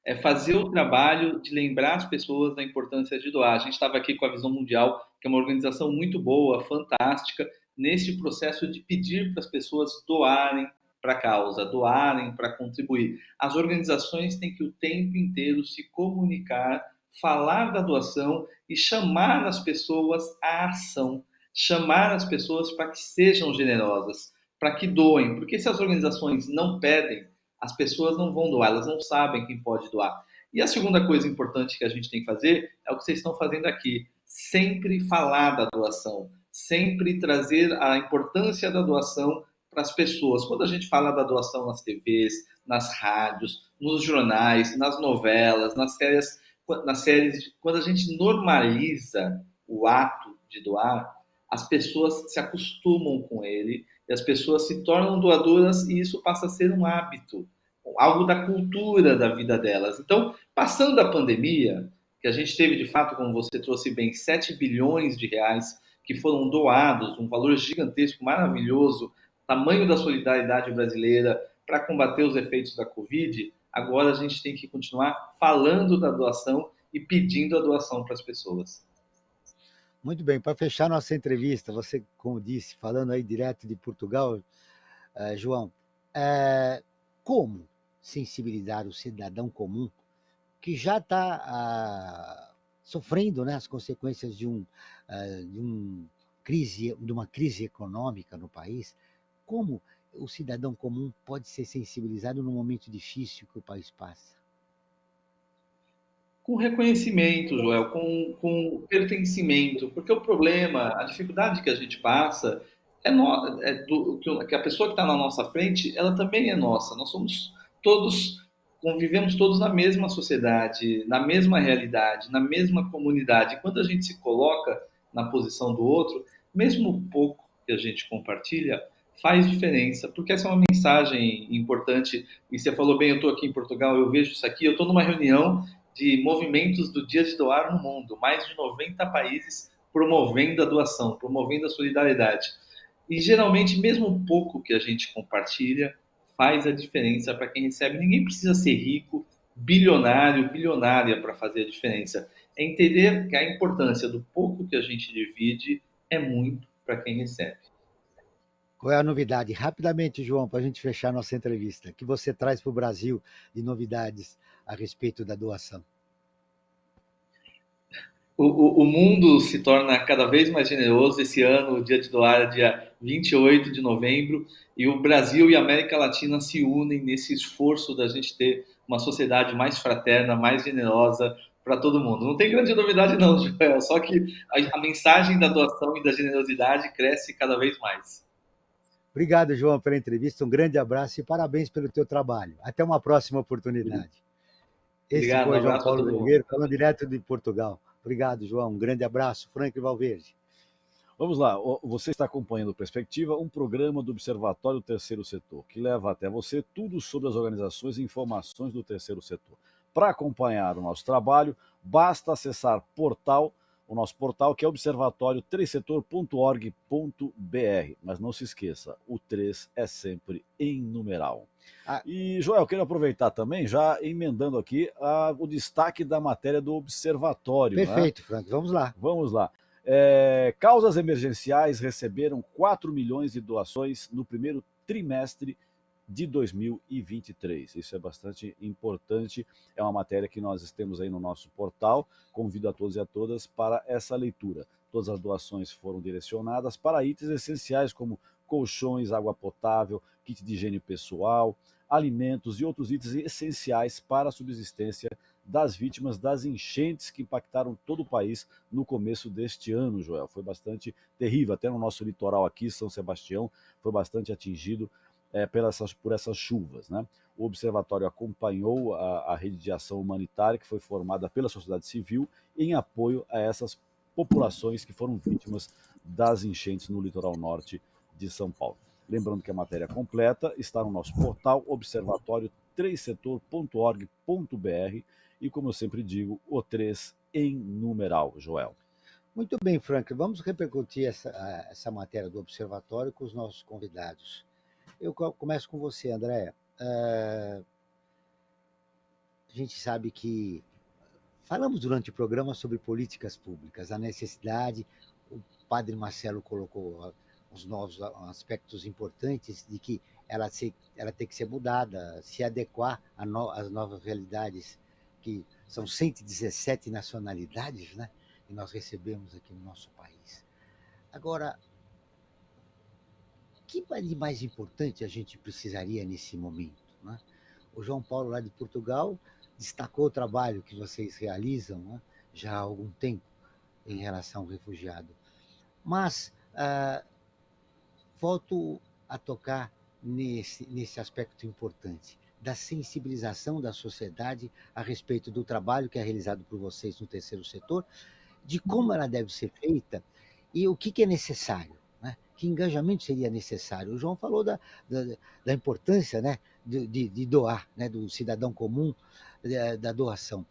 é fazer o trabalho de lembrar as pessoas da importância de doar. A gente estava aqui com a Visão Mundial, que é uma organização muito boa, fantástica, nesse processo de pedir para as pessoas doarem para a causa, doarem para contribuir. As organizações têm que o tempo inteiro se comunicar, falar da doação e chamar as pessoas à ação, chamar as pessoas para que sejam generosas, para que doem, porque se as organizações não pedem, as pessoas não vão doar, elas não sabem quem pode doar. E a segunda coisa importante que a gente tem que fazer é o que vocês estão fazendo aqui, sempre falar da doação, sempre trazer a importância da doação para as pessoas. Quando a gente fala da doação nas TVs, nas rádios, nos jornais, nas novelas, nas séries, quando a gente normaliza o ato de doar, as pessoas se acostumam com ele e as pessoas se tornam doadoras e isso passa a ser um hábito, algo da cultura da vida delas. Então, passando a pandemia, que a gente teve de fato, como você trouxe bem, 7 bilhões de reais que foram doados, um valor gigantesco, maravilhoso, tamanho da solidariedade brasileira para combater os efeitos da Covid, agora a gente tem que continuar falando da doação e pedindo a doação para as pessoas. Muito bem, para fechar nossa entrevista, você, como disse, falando aí direto de Portugal, João, como sensibilizar o cidadão comum que já está sofrendo, né, as consequências de uma crise econômica no país? Como o cidadão comum pode ser sensibilizado no momento difícil que o país passa? Com reconhecimento, Joel, com pertencimento, porque o problema, a dificuldade que a gente passa que a pessoa que está na nossa frente, ela também é nossa. Nós somos todos, convivemos todos na mesma sociedade, na mesma realidade, na mesma comunidade. Quando a gente se coloca na posição do outro, mesmo o pouco que a gente compartilha, faz diferença, porque essa é uma mensagem importante. E você falou bem, eu estou aqui em Portugal, eu vejo isso aqui, eu estou numa reunião de movimentos do Dia de Doar no mundo, mais de 90 países promovendo a doação, promovendo a solidariedade. E geralmente, mesmo o pouco que a gente compartilha, faz a diferença para quem recebe. Ninguém precisa ser rico, bilionário, bilionária para fazer a diferença. É entender que a importância do pouco que a gente divide é muito para quem recebe. Qual é a novidade? Rapidamente, João, para a gente fechar nossa entrevista, que você traz para o Brasil de novidades a respeito da doação? O mundo se torna cada vez mais generoso. Esse ano, o Dia de Doar é dia 28 de novembro, e o Brasil e a América Latina se unem nesse esforço da gente ter uma sociedade mais fraterna, mais generosa para todo mundo. Não tem grande novidade não, Joel, só que a mensagem da doação e da generosidade cresce cada vez mais. Obrigado, João, pela entrevista. Um grande abraço e parabéns pelo teu trabalho. Até uma próxima oportunidade. Obrigado, esse foi João Paulo Oliveira, falando direto de Portugal. Obrigado, João. Um grande abraço. Frank Valverde. Vamos lá. Você está acompanhando Perspectiva, um programa do Observatório do Terceiro Setor, que leva até você tudo sobre as organizações e informações do terceiro setor. Para acompanhar o nosso trabalho, basta acessar o nosso portal, que é observatório3setor.org.br. Mas não se esqueça, o 3 é sempre em numeral. E, Joel, quero aproveitar também, já emendando aqui o destaque da matéria do Observatório. Perfeito, né? Frank, vamos lá. Vamos lá. Causas emergenciais receberam 4 milhões de doações no primeiro trimestre de 2023. Isso é bastante importante, é uma matéria que nós temos aí no nosso portal. Convido a todos e a todas para essa leitura. Todas as doações foram direcionadas para itens essenciais como colchões, água potável, kit de higiene pessoal, alimentos e outros itens essenciais para a subsistência das vítimas das enchentes que impactaram todo o país no começo deste ano, Joel. Foi bastante terrível, até no nosso litoral aqui, São Sebastião, foi bastante atingido por essas chuvas, né? O Observatório acompanhou a rede de ação humanitária que foi formada pela sociedade civil em apoio a essas populações que foram vítimas das enchentes no litoral norte de São Paulo. Lembrando que a matéria completa está no nosso portal observatório3setor.org.br e, como eu sempre digo, o 3 em numeral, Joel. Muito bem, Frank. Vamos repercutir essa matéria do observatório com os nossos convidados. Eu começo com você, Andréa. A gente sabe que falamos durante o programa sobre políticas públicas, a necessidade, o padre Marcelo colocou os novos aspectos importantes de que ela tem que ser mudada, se adequar às novas realidades, que são 117 nacionalidades, né? Que nós recebemos aqui no nosso país. Agora, o que de mais importante a gente precisaria nesse momento, né? O João Paulo, lá de Portugal, destacou o trabalho que vocês realizam, né, já há algum tempo em relação ao refugiado. Mas volto a tocar nesse aspecto importante da sensibilização da sociedade a respeito do trabalho que é realizado por vocês no terceiro setor, de como ela deve ser feita e o que é necessário, né? Que engajamento seria necessário. O João falou da importância, né, de doar, né, do cidadão comum, da doação. O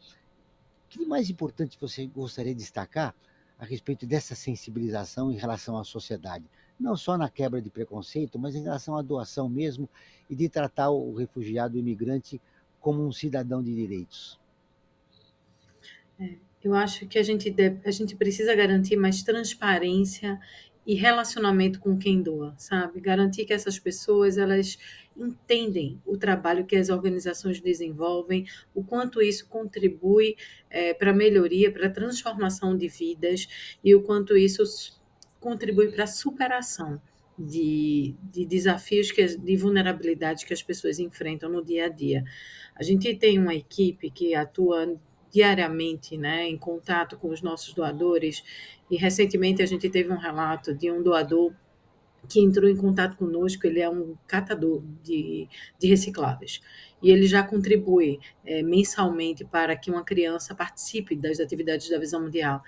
que mais importante você gostaria de destacar a respeito dessa sensibilização em relação à sociedade? Não só na quebra de preconceito, mas em relação à doação mesmo e de tratar o refugiado, o imigrante, como um cidadão de direitos. Eu acho que a gente precisa garantir mais transparência e relacionamento com quem doa, sabe? Garantir que essas pessoas, elas entendem o trabalho que as organizações desenvolvem, o quanto isso contribui para a melhoria, para a transformação de vidas e o quanto isso contribui para a superação de desafios, de vulnerabilidade que as pessoas enfrentam no dia a dia. A gente tem uma equipe que atua diariamente, né, em contato com os nossos doadores, e recentemente a gente teve um relato de um doador que entrou em contato conosco. Ele é um catador de recicláveis, e ele já contribui mensalmente para que uma criança participe das atividades da Visão Mundial.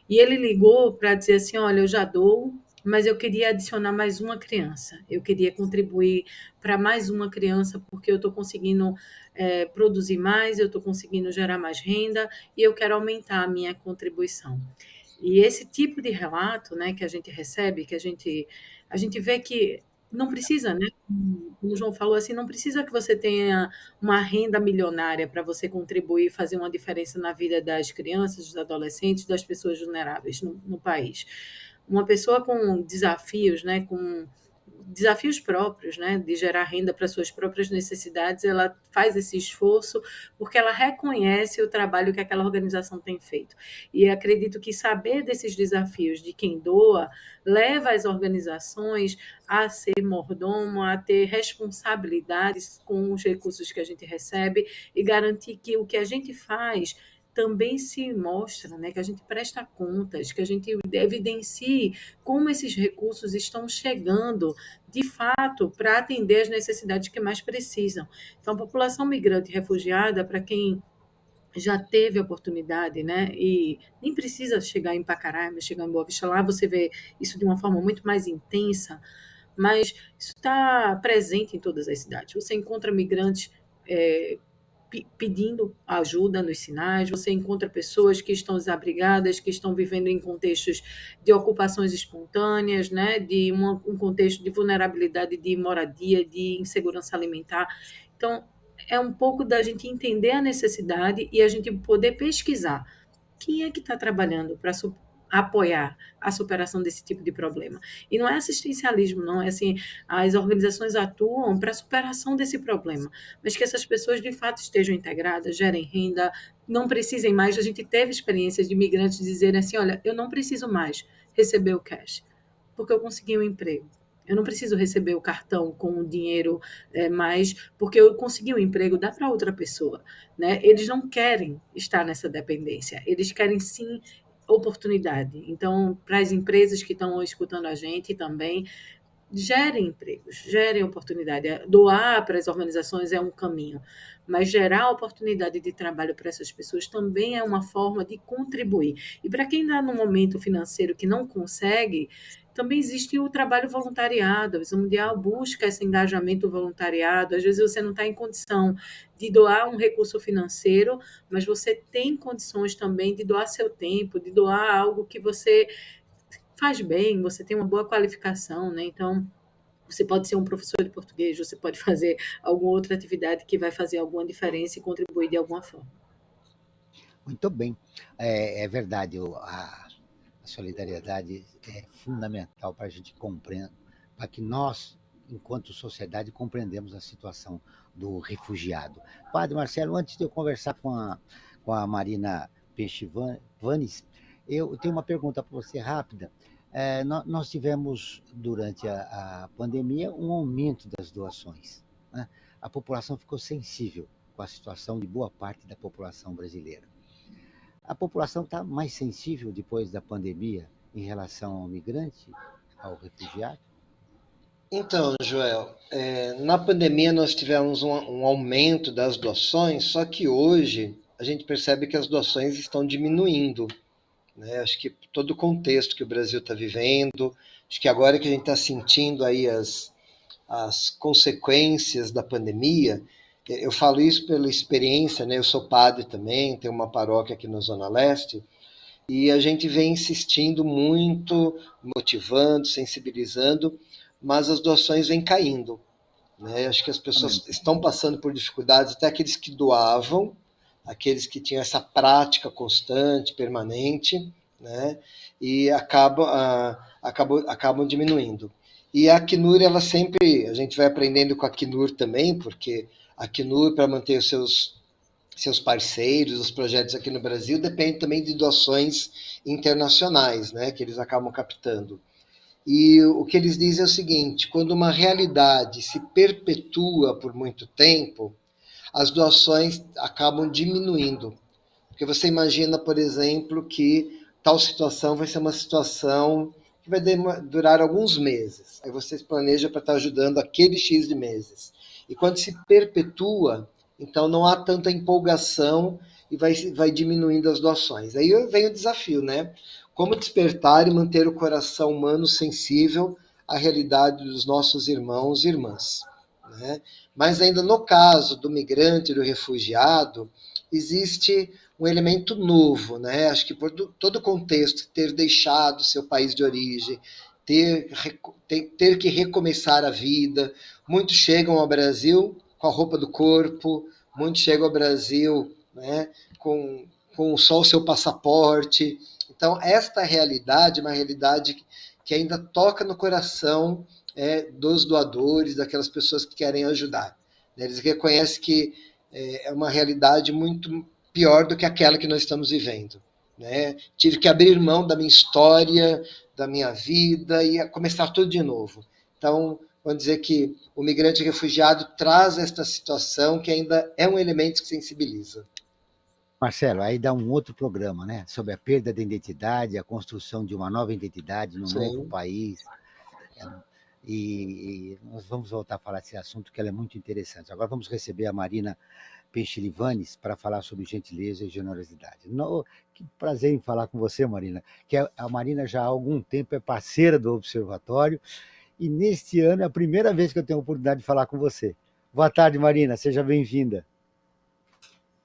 E ele ligou para dizer assim, olha, eu já dou, mas eu queria adicionar mais uma criança, eu queria contribuir para mais uma criança, porque eu estou conseguindo produzir mais, eu estou conseguindo gerar mais renda, e eu quero aumentar a minha contribuição. E esse tipo de relato, né, que a gente recebe, que a gente vê que não precisa, né, como o João falou, assim, não precisa que você tenha uma renda milionária para você contribuir e fazer uma diferença na vida das crianças, dos adolescentes, das pessoas vulneráveis no país. Uma pessoa com desafios, né, com desafios próprios, né, de gerar renda para suas próprias necessidades, ela faz esse esforço porque ela reconhece o trabalho que aquela organização tem feito. E acredito que saber desses desafios de quem doa leva as organizações a ser mordomo, a ter responsabilidades com os recursos que a gente recebe e garantir que o que a gente faz também se mostra, né, que a gente presta contas, que a gente evidencie como esses recursos estão chegando, de fato, para atender as necessidades que mais precisam. Então, a população migrante e refugiada, para quem já teve a oportunidade, né, e nem precisa chegar em Pacaraima, chegar em Boa Vista, lá você vê isso de uma forma muito mais intensa, mas isso está presente em todas as cidades. Você encontra migrantes pedindo ajuda nos sinais, você encontra pessoas que estão desabrigadas, que estão vivendo em contextos de ocupações espontâneas, né, de um contexto de vulnerabilidade de moradia, de insegurança alimentar. Então, é um pouco da gente entender a necessidade e a gente poder pesquisar quem é que está trabalhando para apoiar a superação desse tipo de problema. E não é assistencialismo, não, é assim, as organizações atuam para a superação desse problema, mas que essas pessoas de fato estejam integradas, gerem renda, não precisem mais. A gente teve experiências de imigrantes dizerem assim, olha, eu não preciso mais receber o cash, porque eu consegui um emprego. Eu não preciso receber o cartão com o dinheiro mais, porque eu consegui um emprego, dá para outra pessoa, né? Eles não querem estar nessa dependência, eles querem sim oportunidade. Então, para as empresas que estão escutando a gente também, gerem empregos, gerem oportunidade. Doar para as organizações é um caminho, mas gerar oportunidade de trabalho para essas pessoas também é uma forma de contribuir. E para quem está no momento financeiro que não consegue, também existe o trabalho voluntariado. A Visão Mundial busca esse engajamento voluntariado. Às vezes você não está em condição de doar um recurso financeiro, mas você tem condições também de doar seu tempo, de doar algo que você faz bem, você tem uma boa qualificação, né? Então, você pode ser um professor de português, você pode fazer alguma outra atividade que vai fazer alguma diferença e contribuir de alguma forma. Muito bem. É verdade, a solidariedade é fundamental para a gente compreender, para que nós, enquanto sociedade, compreendemos a situação do refugiado. Padre Marcelo, antes de eu conversar com a Marina Peixe-Vanes, eu tenho uma pergunta para você rápida. Nós tivemos, durante a pandemia, um aumento das doações, né? A população ficou sensível com a situação de boa parte da população brasileira. A população está mais sensível depois da pandemia em relação ao migrante, ao refugiado? Então, Joel, na pandemia nós tivemos um aumento das doações, só que hoje a gente percebe que as doações estão diminuindo, né? Acho que todo o contexto que o Brasil está vivendo, acho que agora que a gente está sentindo aí as consequências da pandemia, eu falo isso pela experiência, né? Eu sou padre também, tenho uma paróquia aqui na Zona Leste, e a gente vem insistindo muito, motivando, sensibilizando, mas as doações vêm caindo, né? Acho que as pessoas estão passando por dificuldades, até aqueles que doavam, aqueles que tinham essa prática constante, permanente, né? E acabam diminuindo. E a Acnur, ela sempre, a gente vai aprendendo com a Acnur também, porque a Acnur, para manter os seus parceiros, os projetos aqui no Brasil, depende também de doações internacionais, né, que eles acabam captando. E o que eles dizem é o seguinte: quando uma realidade se perpetua por muito tempo, as doações acabam diminuindo. Porque você imagina, por exemplo, que tal situação vai ser uma situação que vai durar alguns meses. Aí você se planeja para estar ajudando aquele X de meses. E quando se perpetua, então não há tanta empolgação e vai diminuindo as doações. Aí vem o desafio, né? Como despertar e manter o coração humano sensível à realidade dos nossos irmãos e irmãs, né? Mas ainda no caso do migrante e do refugiado, existe um elemento novo, né? Acho que por todo o contexto, ter deixado seu país de origem, ter que recomeçar a vida. Muitos chegam ao Brasil com a roupa do corpo, muitos chegam ao Brasil, né, com só o seu passaporte. Então, esta realidade é uma realidade que ainda toca no coração dos doadores, daquelas pessoas que querem ajudar. Eles reconhecem que é uma realidade muito pior do que aquela que nós estamos vivendo, né? Tive que abrir mão da minha história, da minha vida e começar tudo de novo. Então, vamos dizer que o migrante refugiado traz esta situação que ainda é um elemento que sensibiliza. Marcelo, aí dá um outro programa, né? Sobre a perda da identidade, a construção de uma nova identidade num novo país. E nós vamos voltar a falar desse assunto, que ela é muito interessante. Agora vamos receber a Marina Peixe-Vanes para falar sobre gentileza e generosidade. Que prazer em falar com você, Marina. Que a Marina já há algum tempo é parceira do Observatório e neste ano é a primeira vez que eu tenho a oportunidade de falar com você. Boa tarde, Marina. Seja bem-vinda.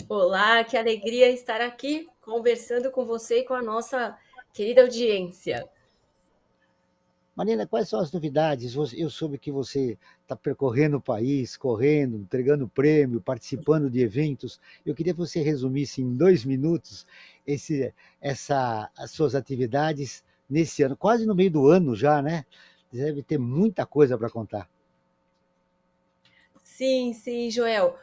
Olá, que alegria estar aqui conversando com você e com a nossa querida audiência. Marina, quais são as novidades? Eu soube que você está percorrendo o país, correndo, entregando prêmio, participando de eventos. Eu queria que você resumisse em 2 minutos as suas atividades nesse ano, quase no meio do ano já, né? Deve ter muita coisa para contar. Sim, Joel.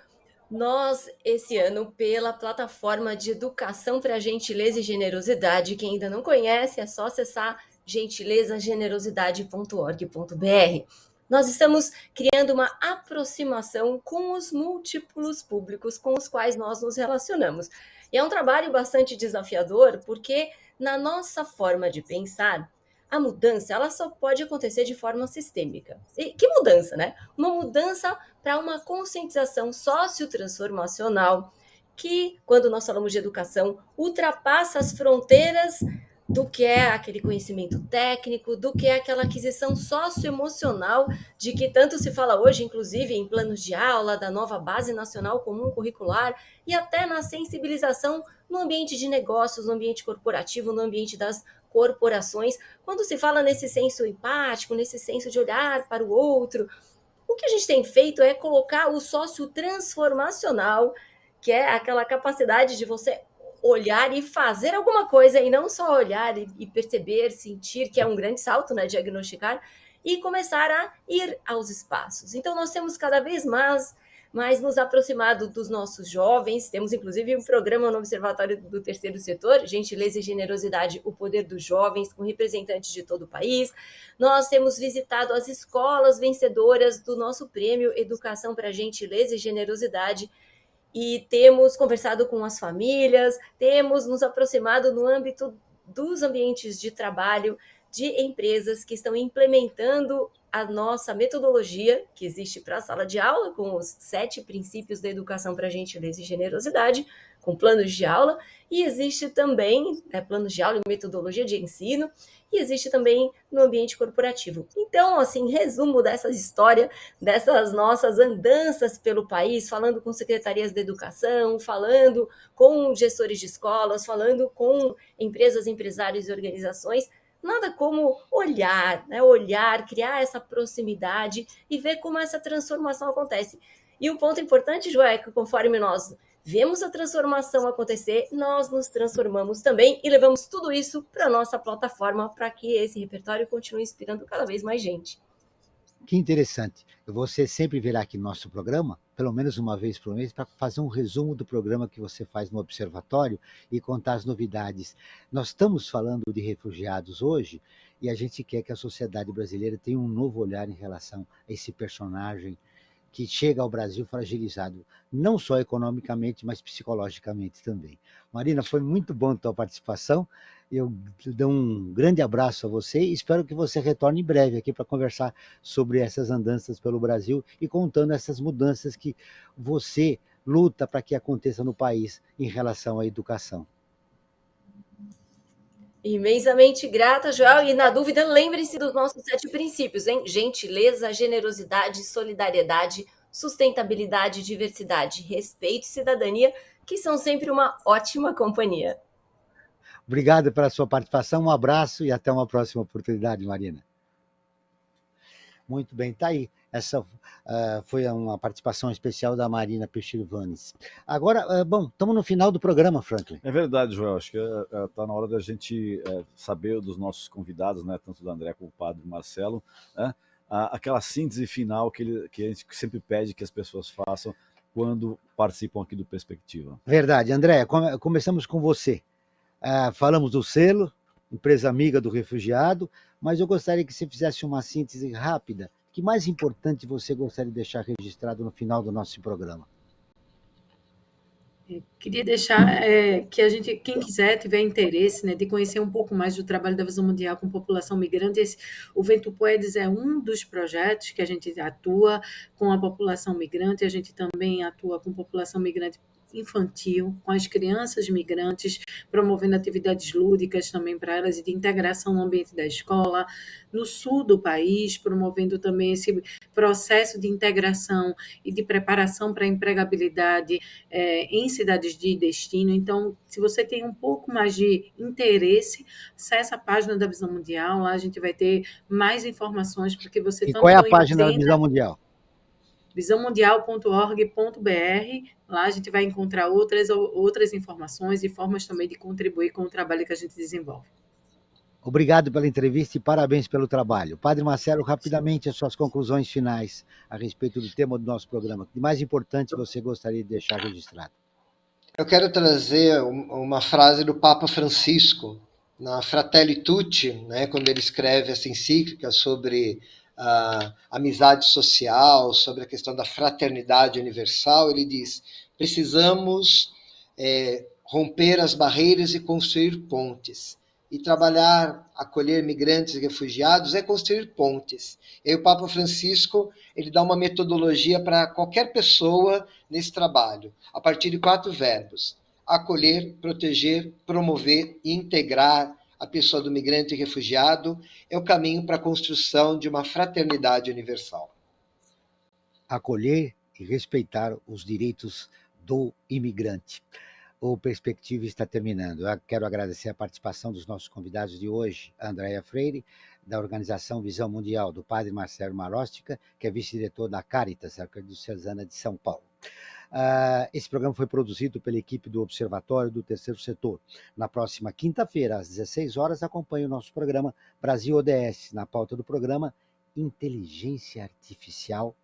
Nós, esse ano, pela plataforma de educação para gentileza e generosidade, quem ainda não conhece, é só acessar gentilezagenerosidade.org.br. Nós estamos criando uma aproximação com os múltiplos públicos com os quais nós nos relacionamos. E é um trabalho bastante desafiador, porque na nossa forma de pensar, a mudança ela só pode acontecer de forma sistêmica. E que mudança, né? Uma mudança para uma conscientização sociotransformacional que, quando nós falamos de educação, ultrapassa as fronteiras do que é aquele conhecimento técnico, do que é aquela aquisição socioemocional de que tanto se fala hoje, inclusive em planos de aula, da nova Base Nacional Comum Curricular, e até na sensibilização no ambiente de negócios, no ambiente corporativo, no ambiente das corporações, quando se fala nesse senso empático, nesse senso de olhar para o outro. O que a gente tem feito é colocar o sócio transformacional, que é aquela capacidade de você olhar e fazer alguma coisa, e não só olhar e perceber, sentir, que é um grande salto, né, diagnosticar, e começar a ir aos espaços. Então, nós temos cada vez mais nos aproximado dos nossos jovens. Temos, inclusive, um programa no Observatório do Terceiro Setor, Gentileza e Generosidade, o Poder dos Jovens, com representantes de todo o país. Nós temos visitado as escolas vencedoras do nosso prêmio Educação para Gentileza e Generosidade, e temos conversado com as famílias, temos nos aproximado no âmbito dos ambientes de trabalho de empresas que estão implementando a nossa metodologia, que existe para a sala de aula, com os 7 princípios da educação para gentileza e generosidade, com planos de aula, e existe também planos de aula e metodologia de ensino, e existe também no ambiente corporativo. Então, assim, resumo dessa história, dessas nossas andanças pelo país, falando com secretarias da educação, falando com gestores de escolas, falando com empresas, empresários e organizações, nada como olhar, né? Olhar, criar essa proximidade e ver como essa transformação acontece. E um ponto importante, Joel, é que conforme nós vemos a transformação acontecer, nós nos transformamos também e levamos tudo isso para a nossa plataforma para que esse repertório continue inspirando cada vez mais gente. Que interessante. Você sempre virá aqui no nosso programa, pelo menos uma vez por mês, para fazer um resumo do programa que você faz no Observatório e contar as novidades. Nós estamos falando de refugiados hoje e a gente quer que a sociedade brasileira tenha um novo olhar em relação a esse personagem que chega ao Brasil fragilizado, não só economicamente, mas psicologicamente também. Marina, foi muito bom a tua participação. Eu dou um grande abraço a você e espero que você retorne em breve aqui para conversar sobre essas andanças pelo Brasil e contando essas mudanças que você luta para que aconteça no país em relação à educação. Imensamente grata, Joel, e na dúvida, lembrem-se dos nossos 7 princípios, hein? Gentileza, generosidade, solidariedade, sustentabilidade, diversidade, respeito e cidadania, que são sempre uma ótima companhia. Obrigado pela sua participação, um abraço e até uma próxima oportunidade, Marina. Muito bem, tá aí. Essa foi uma participação especial da Marina Pechilvanes. Agora, bom, estamos no final do programa, Franklin. É verdade, Joel. Acho que está na hora da gente saber dos nossos convidados, né, tanto do André como do Padre Marcelo, né, aquela síntese final que a gente sempre pede que as pessoas façam quando participam aqui do Perspectiva. Verdade. André, começamos com você. Falamos do selo, empresa amiga do refugiado, mas eu gostaria que você fizesse uma síntese rápida. O que mais importante você gostaria de deixar registrado no final do nosso programa? Queria deixar que quem quiser, tiver interesse, né, de conhecer um pouco mais do trabalho da Visão Mundial com população migrante, o Vento Poedes é um dos projetos que a gente atua com a população migrante, a gente também atua com população migrante infantil, com as crianças migrantes, promovendo atividades lúdicas também para elas e de integração no ambiente da escola, no sul do país, promovendo também esse processo de integração e de preparação para a empregabilidade em cidades de destino. Então, se você tem um pouco mais de interesse, acesse a página da Visão Mundial, lá a gente vai ter mais informações, porque você... E qual é a página da Visão Mundial? visãomundial.org.br. Lá a gente vai encontrar outras informações e formas também de contribuir com o trabalho que a gente desenvolve. Obrigado pela entrevista e parabéns pelo trabalho. Padre Marcelo, rapidamente as suas conclusões finais a respeito do tema do nosso programa. O que mais importante você gostaria de deixar registrado? Eu quero trazer uma frase do Papa Francisco, na Fratelli Tutti, né, quando ele escreve essa encíclica sobre a amizade social, sobre a questão da fraternidade universal. Ele diz: precisamos romper as barreiras e construir pontes. E trabalhar, acolher migrantes e refugiados é construir pontes. E aí o Papa Francisco, ele dá uma metodologia para qualquer pessoa nesse trabalho, a partir de 4 verbos: acolher, proteger, promover e integrar a pessoa do migrante e refugiado é o caminho para a construção de uma fraternidade universal. Acolher e respeitar os direitos do imigrante. O Perspectiva está terminando. Eu quero agradecer a participação dos nossos convidados de hoje, a Andréa Freire, da Organização Visão Mundial, do Padre Marcelo Marostica, que é vice-diretor da Caritas, Arquidiocesana de São Paulo. Esse programa foi produzido pela equipe do Observatório do Terceiro Setor. Na próxima quinta-feira, às 16 horas, acompanhe o nosso programa Brasil ODS. Na pauta do programa, Inteligência Artificial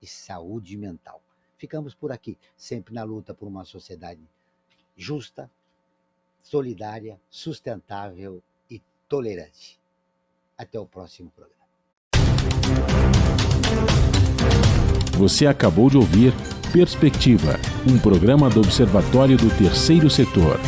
e Saúde Mental. Ficamos por aqui, sempre na luta por uma sociedade justa, solidária, sustentável e tolerante. Até o próximo programa. Você acabou de ouvir Perspectiva, um programa do Observatório do Terceiro Setor.